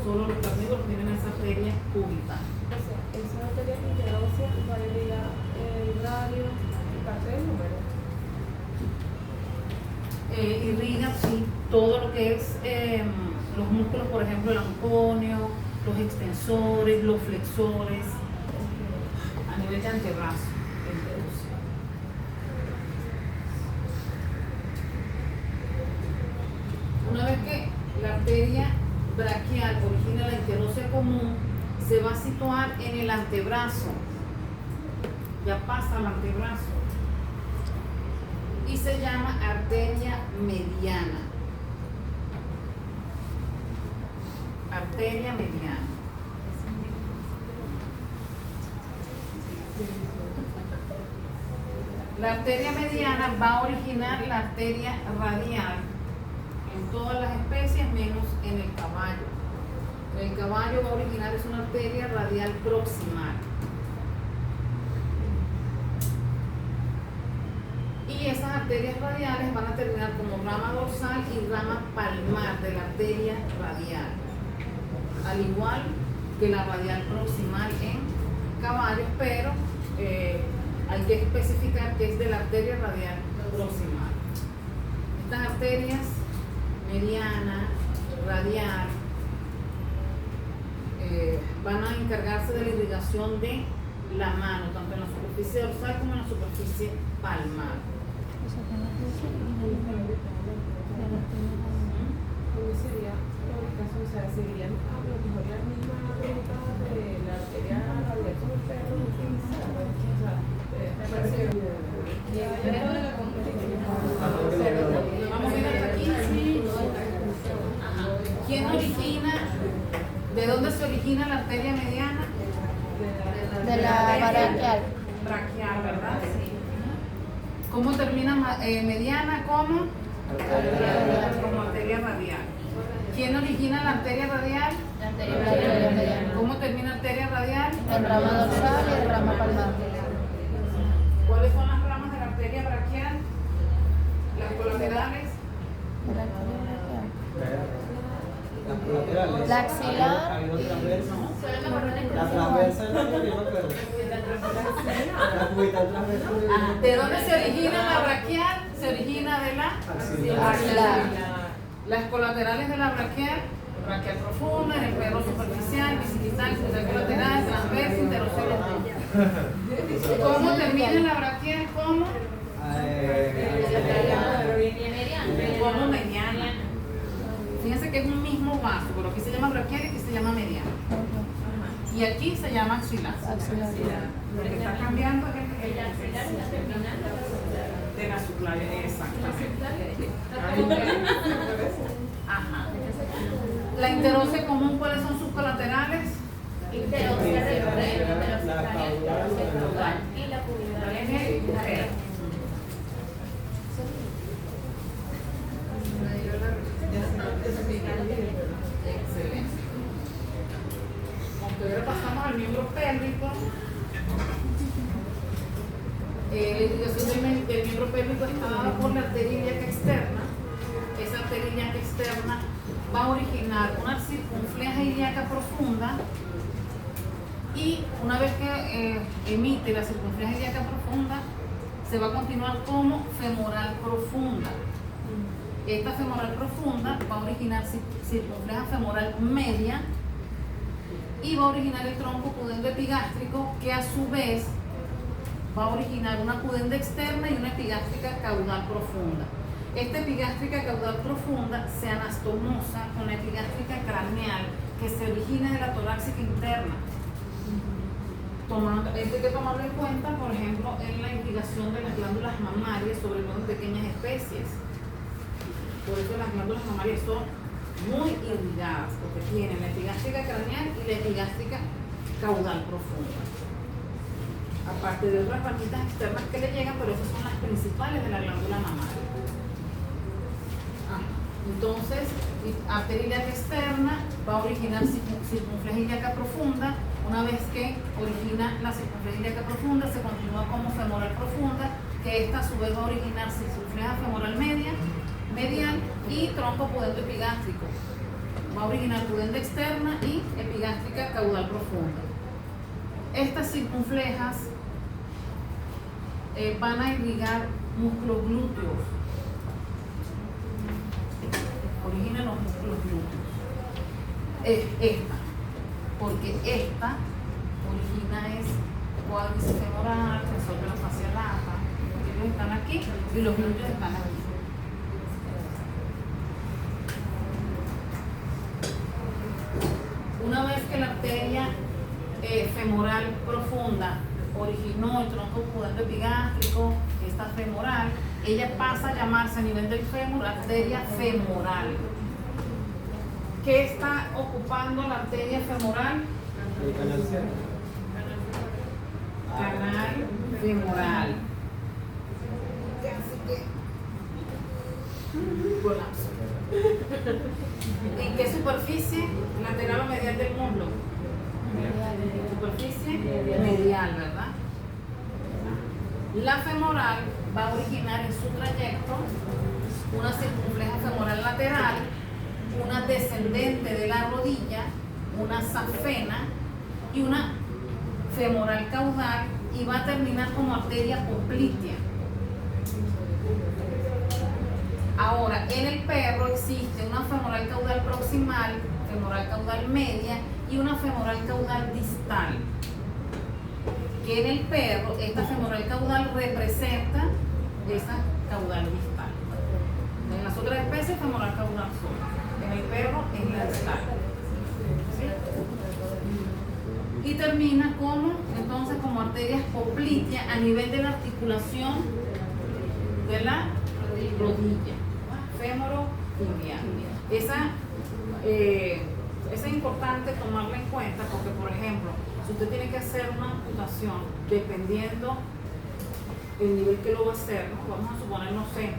[SPEAKER 1] Solo los carnívoros tienen esa arteria cúbita.
[SPEAKER 6] O sea, esa arteria interósea va a irrigar el radio y parte del número.
[SPEAKER 1] Irriga, sí, todo lo que es los músculos, por ejemplo, el anconio, los extensores, los flexores, a nivel de antebrazo, interósea. Una vez que la arteria braquial origina la interósea común, se va a situar en el antebrazo, ya pasa al antebrazo, y se llama arteria mediana. Arteria mediana. La arteria mediana va a originar la arteria radial en todas las especies menos en el caballo. En el caballo va a originar es una arteria radial proximal. Y esas arterias radiales van a terminar como rama dorsal y rama palmar de la arteria radial, al igual que la radial proximal en caballos, pero hay que especificar que es de la arteria radial proximal. Estas arterias mediana, radial, van a encargarse de la irrigación de la mano, tanto en la superficie dorsal como en la superficie palmar.
[SPEAKER 6] ¿Cómo sería la ubicación? O sea, ¿serían a lo mejor la misma ruta de la arteria radial como el perro utilizado? O sea, me parece que...
[SPEAKER 1] Vamos a ver hasta aquí. Ajá. ¿Quién origina? ¿De dónde se origina la arteria mediana?
[SPEAKER 5] De la braquial.
[SPEAKER 1] Braquial, ¿verdad? Sí. ¿Cómo termina mediana? ¿Cómo? Como arteria radial. ¿Quién origina la arteria radial?
[SPEAKER 5] La arteria mediana.
[SPEAKER 1] ¿Cómo termina arteria radial?
[SPEAKER 5] En rama dorsal y en rama palmar.
[SPEAKER 1] ¿Cuáles son las ramas de la arteria braquial? Las colaterales.
[SPEAKER 2] Las colaterales.
[SPEAKER 5] La axilar.
[SPEAKER 2] Hay una transversa. La transversa es la que no, pero. La cubital transversa.
[SPEAKER 1] ¿De dónde se origina la braquial? Se origina de la
[SPEAKER 5] Axilar.
[SPEAKER 1] Las colaterales de la braquial profunda, en el perro superficial, bicipital, colateral, transversa, interocelo. ¿Cómo termina la braquial? ¿Cómo? Como mediana. Fíjense que es un mismo vaso, pero aquí se llama braquial y aquí se llama mediana. Y aquí se llama axilar. Lo que está cambiando es el de la subclavian, exactamente. Ajá. La interósea común, ¿cuáles son sus colaterales?
[SPEAKER 4] Interósea recurrente, interósea
[SPEAKER 2] La
[SPEAKER 4] caudal y la cubital.
[SPEAKER 1] Excelente. Aunque ahora pasamos al miembro pélvico. La irrigación del miembro pélvico está dada por la arteria ilíaca externa. Esa arteria ilíaca externa va a originar una circunfleja ilíaca profunda y una vez que emite la circunfleja ilíaca profunda, se va a continuar como femoral profunda. Esta femoral profunda va a originar circunfleja femoral media y va a originar el tronco pudendo epigástrico, que a su vez va a originar una pudenda externa y una epigástrica caudal profunda. Esta epigástrica caudal profunda se anastomosa con la epigástrica craneal que se origina de la torácica interna. Hay que tomarlo en cuenta, por ejemplo, en la irrigación de las glándulas mamarias, sobre todo en pequeñas especies. Por eso las glándulas mamarias son muy irrigadas, porque tienen la epigástrica craneal y la epigástrica caudal profunda. Aparte de otras ramitas externas que le llegan, pero esas son las principales de la glándula mamaria. Entonces, arteria ilíaca externa va a originar circunfleja ilíaca profunda. Una vez que origina la circunfleja ilíaca profunda, se continúa como femoral profunda, que esta a su vez va a originar circunfleja femoral media, medial y tronco pudendo epigástrico. Va a originar pudenda externa y epigástrica caudal profunda. Estas circunflejas van a irrigar músculos glúteos. Originan los músculos glúteos. Es esta, porque esta origina es cuádriceps femoral, tensor de la fascia lata. Ellos están aquí y los glúteos están aquí. Una vez que la arteria femoral profunda originó el tronco pudendo epigástrico, esta femoral, ella pasa a llamarse a nivel del fémur arteria femoral. ¿Qué está ocupando la arteria femoral?
[SPEAKER 2] El canal C.
[SPEAKER 1] Canal femoral. Colapso. ¿En qué superficie? Lateral o medial del muslo. Superficie medial, ¿verdad? La femoral va a originar en su trayecto una circunfleja femoral lateral, una descendente de la rodilla, una safena y una femoral caudal, y va a terminar como arteria poplitea. Ahora, en el perro existe una femoral caudal proximal, femoral caudal media y una femoral caudal distal. Que en el perro, esta femoral caudal representa esa caudal distal. En las otras especies, femoral caudal sola. En el perro es la distal. ¿Sí? Y termina como, entonces, como arterias popliteas a nivel de la articulación de la rodilla. Fémoro tibial. Esa es importante tomarla en cuenta porque, por ejemplo, si usted tiene que hacer una amputación, dependiendo el nivel que lo va a hacer, ¿no? Vamos a suponer, no sé,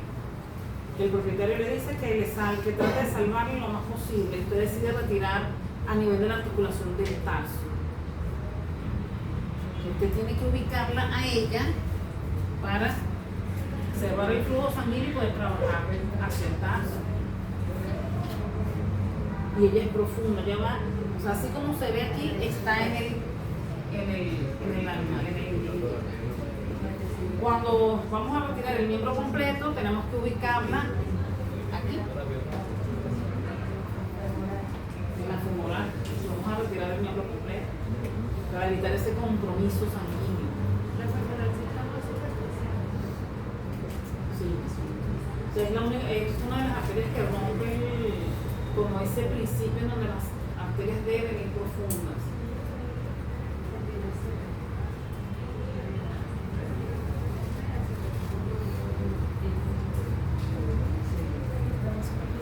[SPEAKER 1] que el propietario le dice que trate de salvarle lo más posible, usted decide retirar a nivel de la articulación del tarso. Usted tiene que ubicarla a ella para observar el flujo sanguíneo y poder trabajar hacia el tarso. Y ella es profunda, ya va, o sea, así como se ve aquí, está en el alma, en el individuo. Cuando vamos a retirar el miembro completo, tenemos que ubicarla aquí, en la femoral. Vamos a retirar el miembro completo para evitar ese compromiso sanguíneo. Sí. O sea, es una de las arterias que rompe como ese principio en donde las arterias deben ir profundas.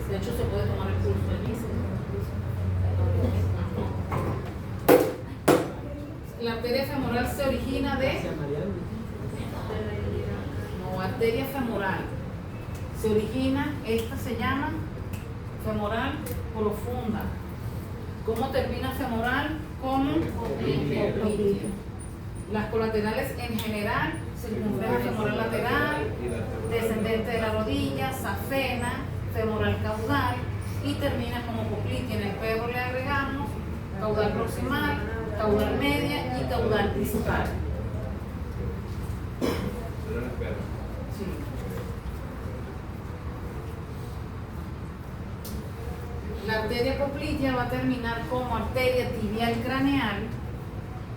[SPEAKER 1] De hecho, se puede tomar el pulso allí. La arteria femoral se origina de... No, arteria femoral. Se origina, esta se llama femoral profunda. ¿Cómo termina femoral? Como poplitea. Las colaterales en general, circunfleja femoral lateral, descendente de la rodilla, safena, femoral caudal, y termina como poplitea. En el perro le agregamos caudal proximal, caudal media y caudal distal. Sí. La arteria poplitea va a terminar como arteria tibial craneal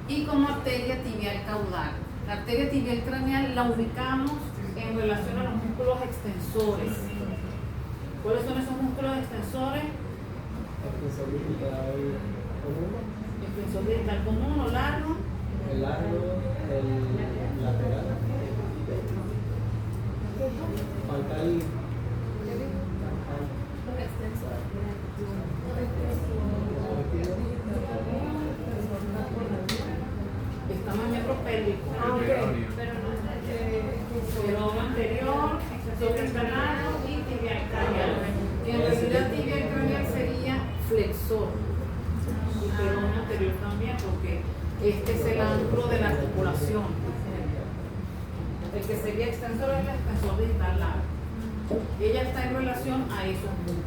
[SPEAKER 1] y como arteria tibial caudal. La arteria tibial craneal la ubicamos en relación a los músculos extensores. ¿Cuáles son esos músculos extensores?
[SPEAKER 2] Extensor distal común.
[SPEAKER 1] Extensor distal común o largo.
[SPEAKER 2] El largo, el lateral. Falta el...
[SPEAKER 1] Estamos en miembro pélvico. Peroneo anterior, extensor distal y tibial craneal. Y en realidad tibial craneal sería flexor. Y peroneo anterior también, porque este es el ángulo de la articulación. El que sería extensor es el extensor distal largo. Ella está en relación a esos músculos.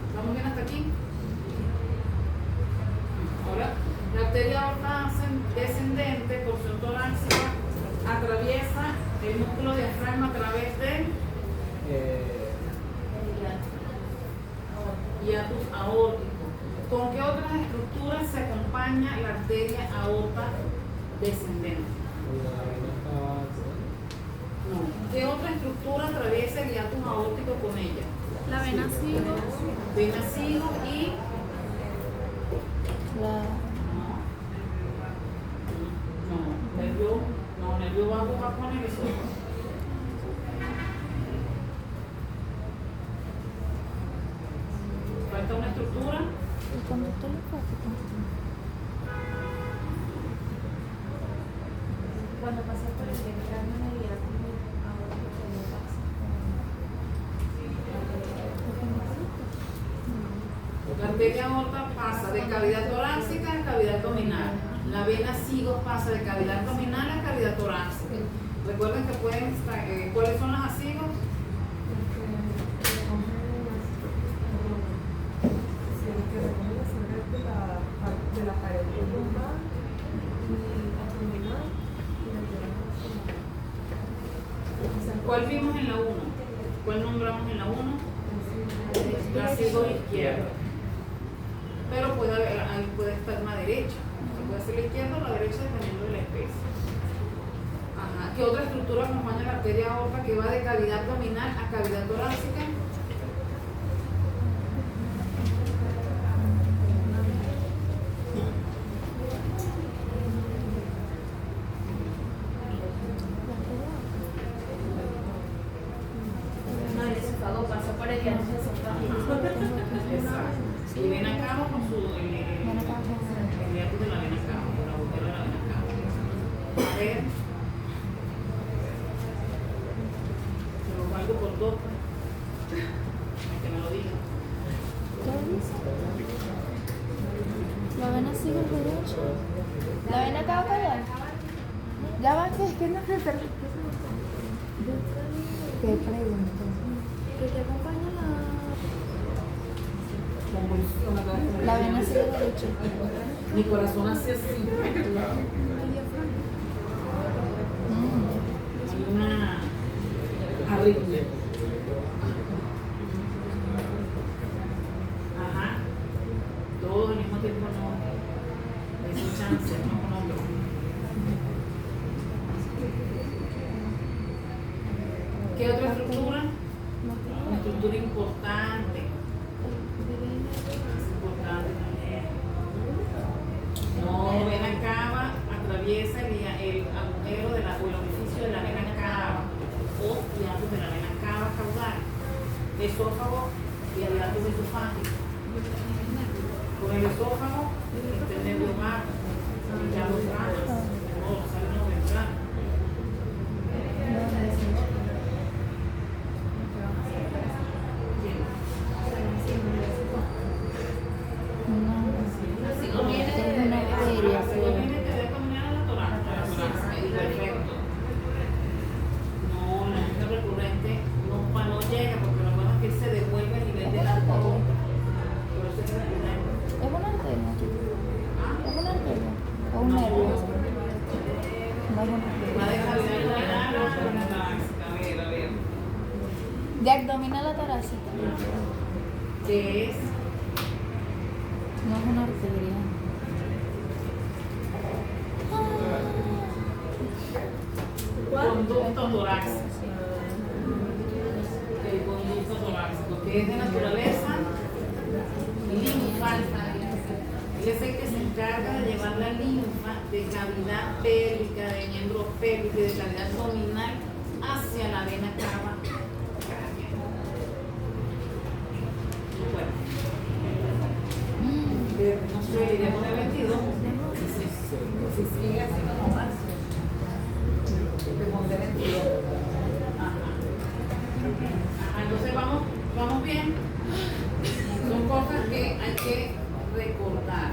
[SPEAKER 1] ¿Estamos bien hasta aquí? Ahora, la arteria aorta descendente, porción torácica, atraviesa el músculo diafragma a través del hiatus aórtico. ¿Con qué otras estructuras se acompaña la arteria aorta descendente? No. ¿Qué otra estructura atraviesa el hiatus aórtico con ella?
[SPEAKER 4] La vena sigo.
[SPEAKER 1] Vena sigo y nervio bajo va con el esófago. Falta una estructura.
[SPEAKER 5] El conducto linfático.
[SPEAKER 4] Cuando pasa por el diafragma en el hiatus aórtico no pasa.
[SPEAKER 1] La arteria aorta pasa de cavidad torácica a cavidad abdominal. La vena sigo pasa de cavidad abdominal a cavidad torácica. Recuerden que pueden estar, ¿cuáles son las asigos?
[SPEAKER 6] De la pared lumbar y abdominal y
[SPEAKER 1] ¿Cuál vimos en la 1? ¿Cuál nombramos en la 1? La sigo izquierda. Pero ahí puede estar una derecha. Se puede hacer la izquierda o la derecha dependiendo de la especie. Ajá. ¿Qué otra estructura acompaña la arteria aorta que va de cavidad abdominal a cavidad torácica?
[SPEAKER 4] El esófago pasa por el hiatus esofágico.
[SPEAKER 1] Exacto. Y ven acá con su el hiatus de la vena cava, el agujero de la vena cava. A ver. Se lo valgo por 2. Que me lo diga.
[SPEAKER 5] ¿Qué dice? La vena sigue al derecho. La vena acaba para allá. Ya va, que es que no se permite. ¿Qué pregunta?
[SPEAKER 4] ¿Qué te acompaña
[SPEAKER 1] Convulsión.
[SPEAKER 5] La vena sigue al derecho.
[SPEAKER 1] Mi corazón hace así. Hay una arritmia. Ajá. Todos al mismo tiempo no. Es un chance, no con otro. ¿Qué otra estructura? Una estructura importante. Es importante también. No, vena cava atraviesa el agujero o el orificio de la vena cava o hiatus de la vena cava caudal, esófago y el hiatus esofágico. Con el esófago, el nervio vago, ya los ramas, no, salen ventral.
[SPEAKER 5] No,
[SPEAKER 1] Viene
[SPEAKER 5] es una arteria.
[SPEAKER 1] que debe caminar a la torácica, y perfecto. No, la gente recurrente no llega porque lo bueno es que él se devuelve a nivel de la aorta. Por eso es recurrente.
[SPEAKER 5] ¿Es una arteria?
[SPEAKER 1] ¿Ah?
[SPEAKER 5] ¿Es una arteria? ¿O un nervio? No es una
[SPEAKER 1] Va de
[SPEAKER 5] arteria.
[SPEAKER 1] cavidad abdominal a torácica. A ver.
[SPEAKER 5] De abdominal a torácica.
[SPEAKER 1] ¿Qué es?
[SPEAKER 5] No es una arteria.
[SPEAKER 1] Conducto torácico. El conducto torácico, que es de naturaleza linfática. Él es el que se encarga de llevar la linfa de cavidad pélvica, de miembro pélvico y de cavidad abdominal hacia la vena cava craneal. Bueno, no sé, iremos de 22. Si sigue así como más. Ajá, entonces vamos bien. Son cosas que hay que recordar.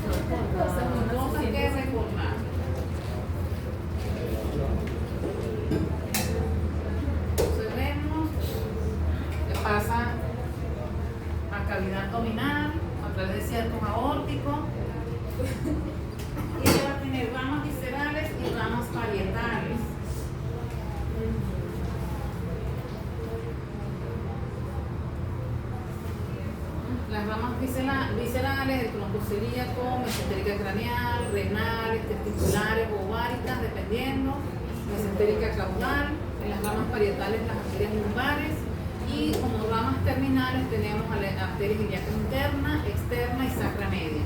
[SPEAKER 1] Son cosas que recordar. cavidad abdominal, a través de ciertos aórticos. Y ella va a tener ramas viscerales y ramas parietales. Las ramas viscerales, el tronco celíaco, mesentérica craneal, renales, testiculares, ováricas, dependiendo, mesentérica caudal. En las ramas parietales, las arterias lumbares. Y como ramas terminales tenemos arterias ilíaca interna, externa y sacra media.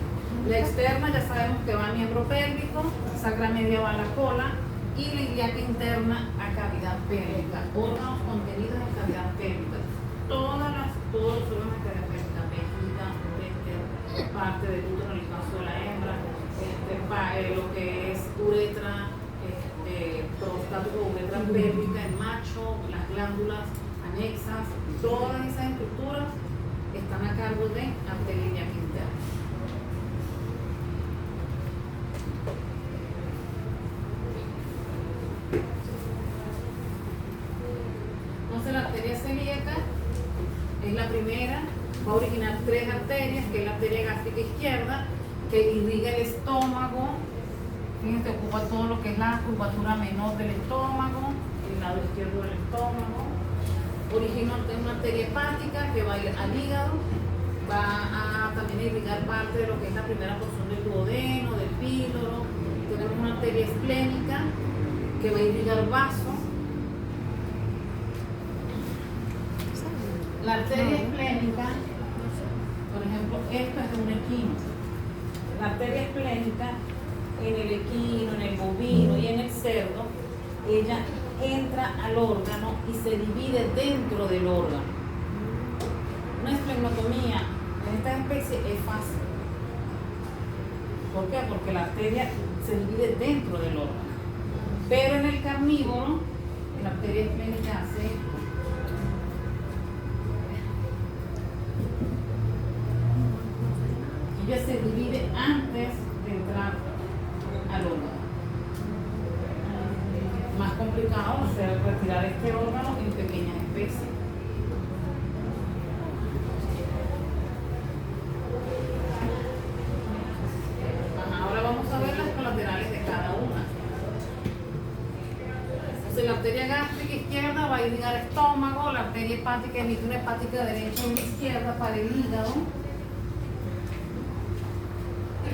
[SPEAKER 1] La externa ya sabemos que va al miembro pélvico, sacra media va a la cola y la ilíaca interna a cavidad pélvica. Órganos contenidos en cavidad pélvica. Todos los órganos de cavidad pélvica, vejiga, uréter, parte del útero en el caso de la hembra, lo que es uretra, prostático, uretra pélvica, el macho, las glándulas anexas, todas esas estructuras están a cargo de arteria ilíaca interna. Entonces la arteria celíaca es la primera, va a originar 3 arterias, que es la arteria gástrica izquierda, que irriga el estómago. Fíjense, ocupa todo lo que es la curvatura menor del estómago, el lado izquierdo del estómago. Origina una arteria hepática que va a ir al hígado, va a también irrigar parte de lo que es la primera porción del duodeno, del píloro. Tenemos una arteria esplénica que va a irrigar vaso. La arteria esplénica, por ejemplo, esto es de un equino. La arteria esplénica en el equino, en el bovino y en el cerdo, ella entra al órgano y se divide dentro del órgano. Una esplenotomía en esta especie es fácil. ¿Por qué? Porque la arteria se divide dentro del órgano. Pero en el carnívoro, la arteria esplénica hace esto. Ella se divide antes de entrar al órgano. Más complicado va a ser retirar este órgano en pequeñas especies. Ahora vamos a ver las colaterales de cada una. Entonces la arteria gástrica izquierda va a irrigar estómago, la arteria hepática emite una hepática derecha y una izquierda para el hígado.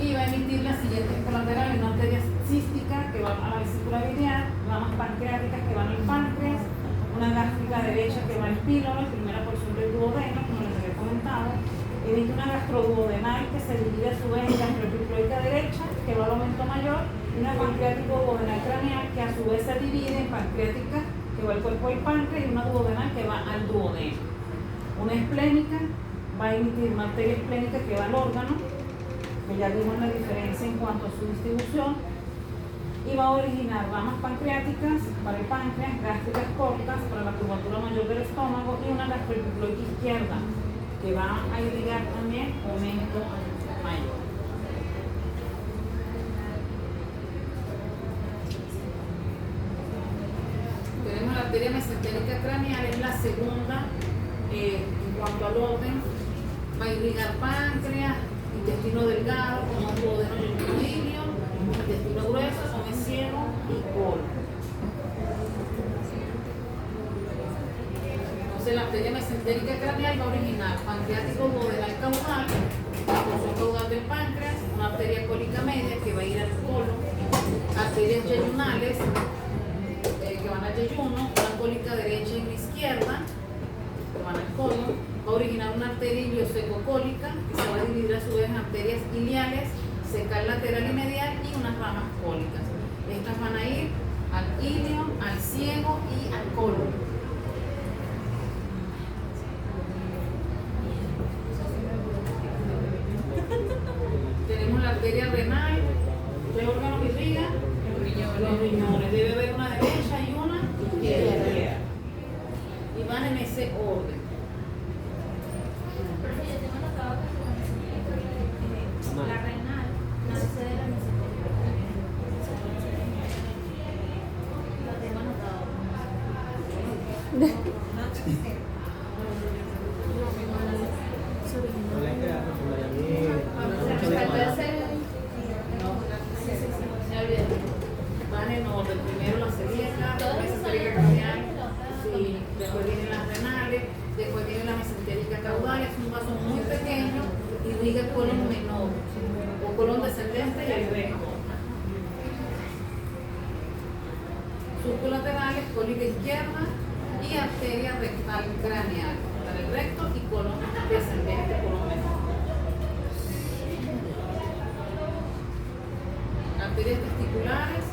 [SPEAKER 1] Y va a emitir las siguientes colaterales: una arteria cística que va a la vesícula biliar, ramas pancreáticas que van al páncreas, una gástrica derecha que va al píloro, la primera porción del duodeno, como les había comentado. Emite una gastroduodenal que se divide a su vez en gastroepiploica derecha, que va al aumento mayor, y una pancreático duodenal craneal que a su vez se divide en pancreática que va al cuerpo del páncreas y una duodenal que va al duodeno. Una esplénica va a emitir una arteria esplénica que va al órgano, que ya vimos la diferencia en cuanto a su distribución, y va a originar ramas pancreáticas para el páncreas, gástricas cortas para la curvatura mayor del estómago y una gastroepiploica izquierda que va a irrigar también aumento mayor. Tenemos la arteria mesentérica craneal, es la segunda en cuanto al orden. Va a irrigar páncreas, intestino delgado, como duodeno y epitelio, intestino grueso, esófago y colon. Entonces la arteria mesentérica craneal va a originar pancreático duodenal caudal, la porción caudal del páncreas, una arteria cólica media que va a ir al colon, arterias yeyunales que van al yeyuno, una cólica derecha y una izquierda que van al colon. Va a originar una arteria iliosecocólica que se va a dividir a su vez en arterias iliales, secal lateral y medial y unas ramas cólicas. Estas van a ir al ilio, al ciego y al colon. Tenemos la arteria renal. ¿Qué órganos irriga? Los riñones. Debe haber una derecha y una izquierda. Y van en ese orden.
[SPEAKER 4] La renal nace de la mesentérica. Lo tengo anotado. Se origina
[SPEAKER 1] un vaso muy pequeño, irriga el colon menor o colon descendente y el recto. Surcos laterales, cólica izquierda y arteria rectal craneal para el recto y colon descendente, colon menor. Arterias testiculares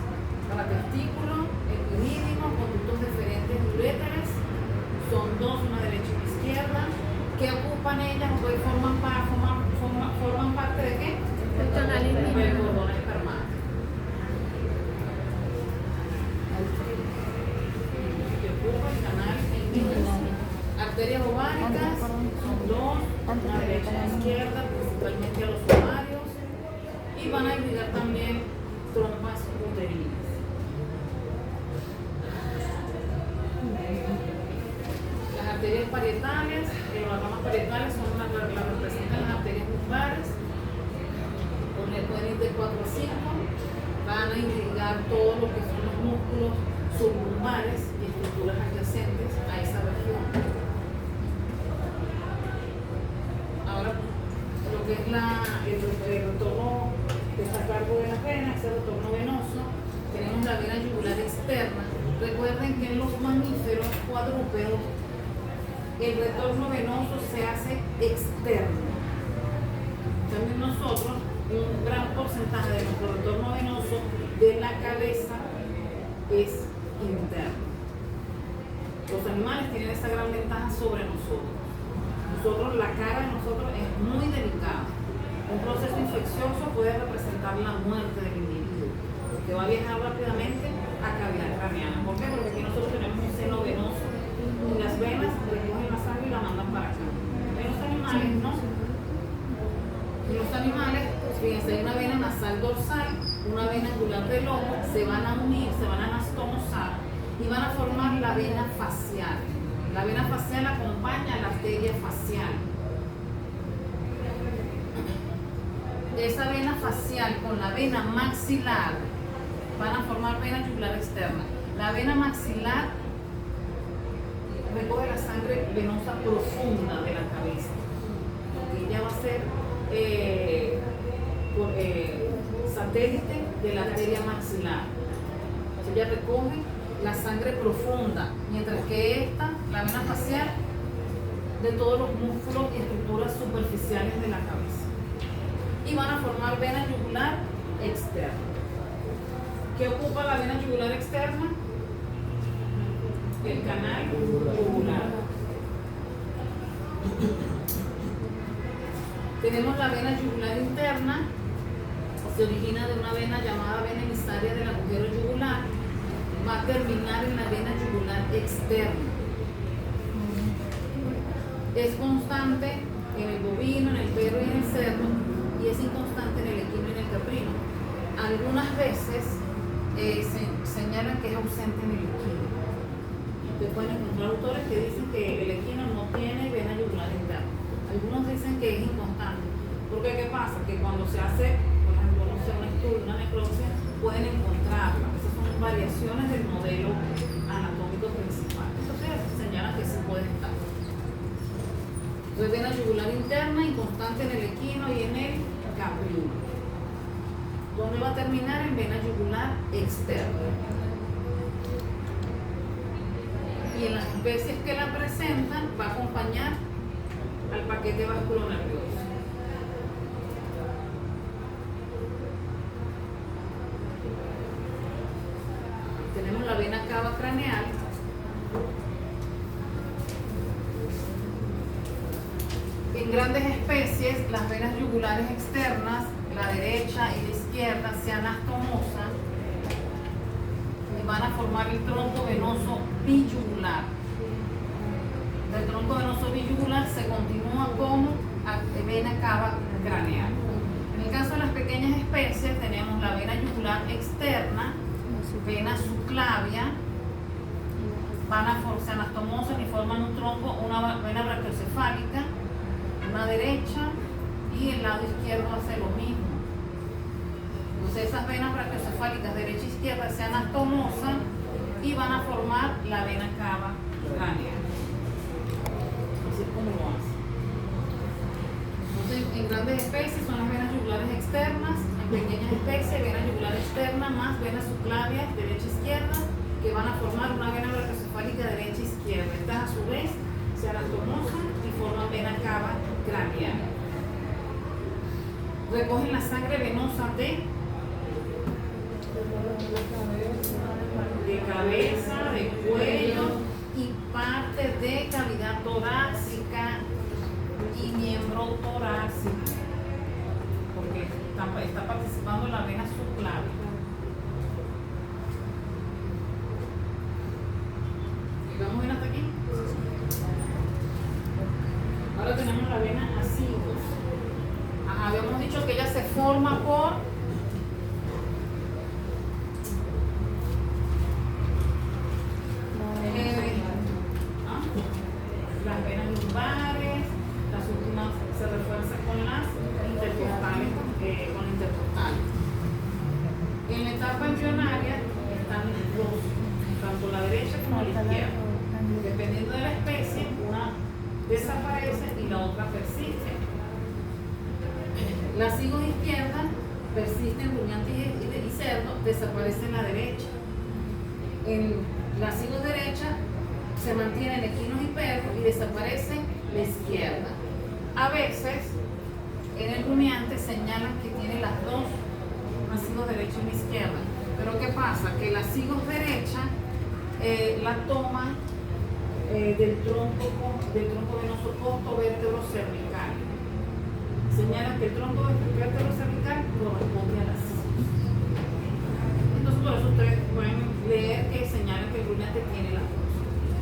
[SPEAKER 1] para testículo, epidídimo, conductos deferentes y uréteres. Son dos, una derecha y una izquierda. ¿Qué ocupan ellas? ¿Forman parte de qué?
[SPEAKER 4] El canal
[SPEAKER 1] Del
[SPEAKER 4] inguinal.
[SPEAKER 1] cordón espermático. Que ocupa el canal inguinal. Arterias ováricas son dos, una derecha y una izquierda, principalmente a los ovarios. Y van a irrigar también trompas uterinas. Las arterias parietales, las ramas parietales son las representan las arterias lumbares, donde pueden ir de 4 a 5, van a irrigar todo lo que son los músculos sublumbares y estructuras adyacentes a esa región. Ahora, lo que es el retorno que está a cargo de la vena, ese retorno venoso, tenemos la vena yugular externa. Recuerden que en los mamíferos cuadrúpedos el retorno venoso se hace externo. También nosotros, un gran porcentaje de nuestro retorno venoso de la cabeza es interno. Los animales tienen esa gran ventaja sobre nosotros. La cara de nosotros es muy delicada. Un proceso infeccioso puede representar la muerte del individuo, que va a viajar rápidamente a cavidad craneana. ¿Por qué? Porque aquí nosotros tenemos un seno venoso y las venas recogen la sangre y la mandan para acá. En los animales no. En los animales, fíjense, hay una vena nasal dorsal, una vena angular del ojo, se van a unir, se van a anastomosar y van a formar la vena facial. La vena facial acompaña a la arteria facial. Esa vena facial con la vena maxilar van a formar vena yugular externa. La vena maxilar recoge la sangre venosa profunda de la cabeza, porque ella va a ser satélite de la arteria maxilar. Ella recoge la sangre profunda, mientras que esta, la vena facial, de todos los músculos y estructuras superficiales de la cabeza. Y van a formar vena yugular externa. ¿Qué ocupa la vena yugular externa? El canal yugular. Tenemos la vena yugular interna, se origina de una vena llamada vena emisaria del agujero yugular, va a terminar en la vena yugular externa. Es constante en el bovino, en el perro y en el cerdo, y es inconstante en el equino y en el caprino. Algunas veces se señalan que es ausente en el equino. Ustedes pueden encontrar autores que dicen que el equino no tiene vena yugular interna. Algunos dicen que es inconstante. Porque ¿qué pasa? Que cuando se hace, por ejemplo, no sé, un estudio, una necropsia, pueden encontrarla. Esas son variaciones del modelo anatómico principal. Entonces señalan que sí puede estar. Entonces vena yugular interna, inconstante en el equino y en el caprino. ¿Dónde va a terminar? En vena yugular externa. Y en las especies que la presentan va a acompañar al paquete vasculonervioso. Tenemos la vena cava craneal. En grandes especies, las venas yugulares externas, la derecha y la izquierda, se anastomosan y van a formar el tronco venoso biyugular. Del tronco venoso biyugular se continúa como vena cava craneal. En el caso de las pequeñas especies, tenemos la vena yugular externa, vena subclavia, se anastomosan y forman un tronco, una vena brachiocefálica, una derecha, y el lado izquierdo hace lo mismo. Entonces esas venas brachiocefálicas derecha e izquierda se anastomosan y van a formar la vena cava craneal. Así es como lo hace. En grandes especies son las venas yugulares externas, en pequeñas especies vena yugular externa más vena subclavia derecha izquierda que van a formar una vena brachiocefálica derecha izquierda. Estas a su vez se anastomosan y forman vena cava craneal. Recogen la sangre venosa de cabeza, de cuello y parte de cavidad torácica y miembro torácico, porque está participando la vena subclavia. ¿Y vamos bien hasta aquí? Ahora tenemos la vena acidus. Habíamos dicho que ella se forma por las venas lumbares, las últimas se refuerzan con las intercostales, En la etapa embrionaria están dos, tanto la derecha como la izquierda. Dependiendo de la especie, una desaparece y la otra persiste. Las higos izquierdas persisten rumiantes y cerdo, desaparece en la derecha. En las higos derechas se mantienen equinos y perros y desaparece la izquierda. A veces en el rumiante señalan que tiene las dos, una higos derecha y una izquierda. Pero ¿qué pasa? Que las higos derechas la toman del tronco venoso costo vértebro cervical. Señalan que el tronco vértebro cervical corresponde a las higos. Entonces por eso ustedes pueden leer que señalan que el rumiante tiene las dos.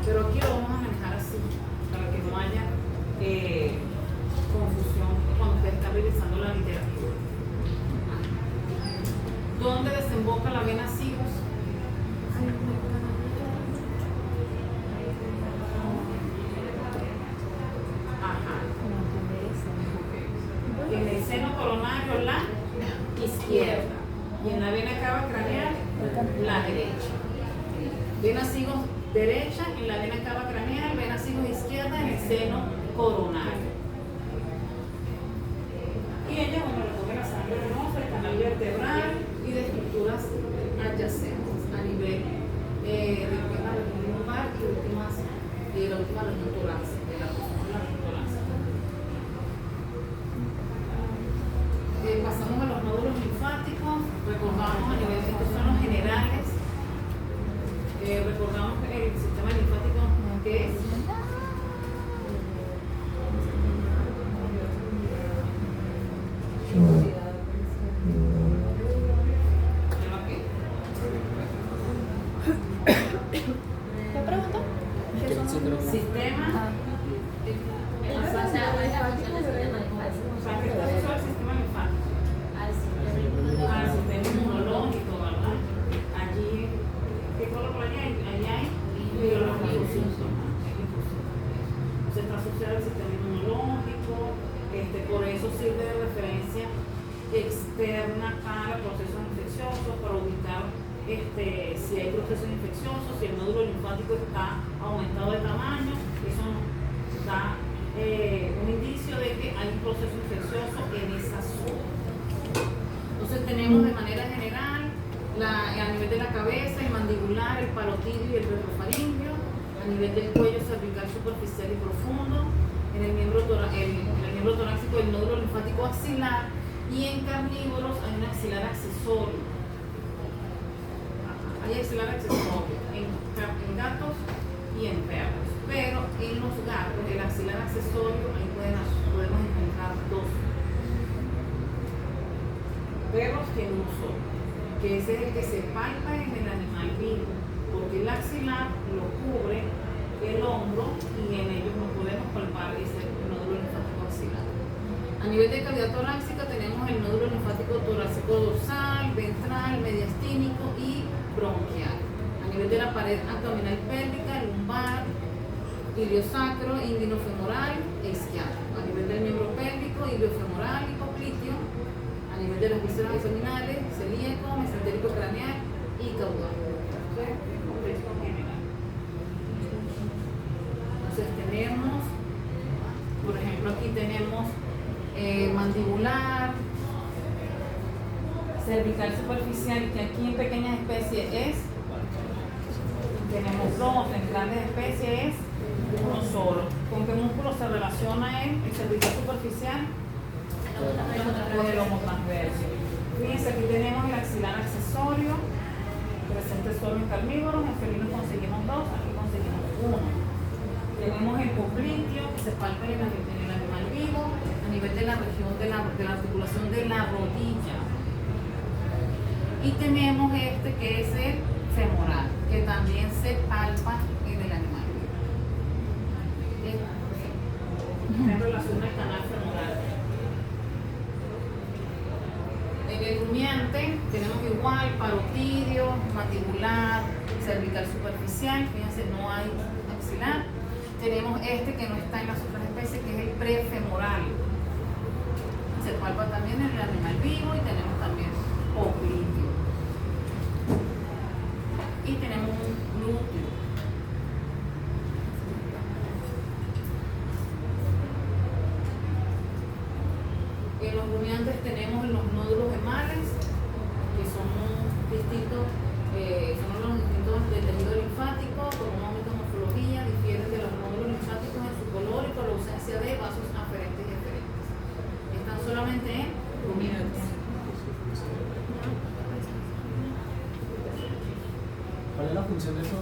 [SPEAKER 1] Pero aquí lo vamos a manejar así, para que no haya confusión cuando ustedes están revisando la literatura. ¿Dónde desemboca la vena acidus? En el seno coronario la izquierda y en la vena cava craneal la derecha. Vena acidus derecha en la vena cava craneal, vena acidus izquierda en el seno coronario. Y ella recoge la sangre venosa del canal vertebral y de estructuras adyacentes a nivel de la región lumbar y la última región torácica, de la región torácica. Pasamos a los nódulos linfáticos, recordamos a nivel de estos son los generales, recordamos que el sistema linfático que es
[SPEAKER 5] ¿Qué pregunta?
[SPEAKER 1] sistema al sistema inmunológico, ¿verdad? Allí, ¿qué color hay? Allí hay linfocitos. Se está asociado al sistema inmunológico, por eso sirve de referencia externa para procesos infecciosos, para ubicar si hay procesos infecciosos, si el nódulo linfático está aumentado de tamaño, eso da un indicio de que hay un proceso infeccioso en esa zona. Entonces tenemos de manera general a nivel de la cabeza, el mandibular, el palotidio y el retrofaringeo, a nivel del cuello cervical superficial y profundo, en el miembro torácico el nódulo linfático axilar, y en carnívoros hay un axilar accesorio. Hay axilar accesorio en gatos y en perros, pero en los gatos el axilar accesorio ahí podemos encontrar dos. Perros que no son, que ese es el que se palpa en el animal vivo, porque el axilar lo cubre el hombro y en ellos no podemos palpar ese nódulo linfático axilar. A nivel de cavidad torácica tenemos el nódulo linfático torácico dorsal, ventral, mediastínico y bronquial. A nivel de la pared abdominal pélvica, lumbar, iliosacro, indinofemoral e isquiático. A nivel del miembro pélvico, iliofemoral y popliteo. A nivel de las vísceras abdominales, celíaco, mesentérico craneal y caudal. Entonces tenemos, por ejemplo, aquí tenemos mandibular, cervical superficial, que aquí en pequeñas especies es, tenemos dos, en grandes especies es uno solo. ¿Con qué músculo se relaciona el cervical superficial? Con el lomo transverso. Fíjense, aquí tenemos el axilar accesorio, presente solo en carnívoros, en felinos conseguimos dos, aquí conseguimos uno. Tenemos el popliteo, que se palpa en el animal vivo, a nivel de la región de la articulación de la rodilla. Y tenemos este que es el femoral, que también se palpa en el animal vivo. En relación al canal femoral. En el rumiante tenemos igual parotidio, mandibular, cervical superficial, fíjense, no hay axilar. Tenemos este que no está en las otras especies, que es el prefemoral. Se palpa también en el animal vivo y tenemos también popliteo. Y tenemos un glúteo. En los rumiantes tenemos los nódulos gemales, que son distintos, son los distintos del tejido linfático, con un aumento de morfología, difieren de los nódulos linfáticos en su color y por la ausencia de vasos aferentes y eferentes. Están solamente en rumiantes.
[SPEAKER 2] ¿Cuál es la función de esos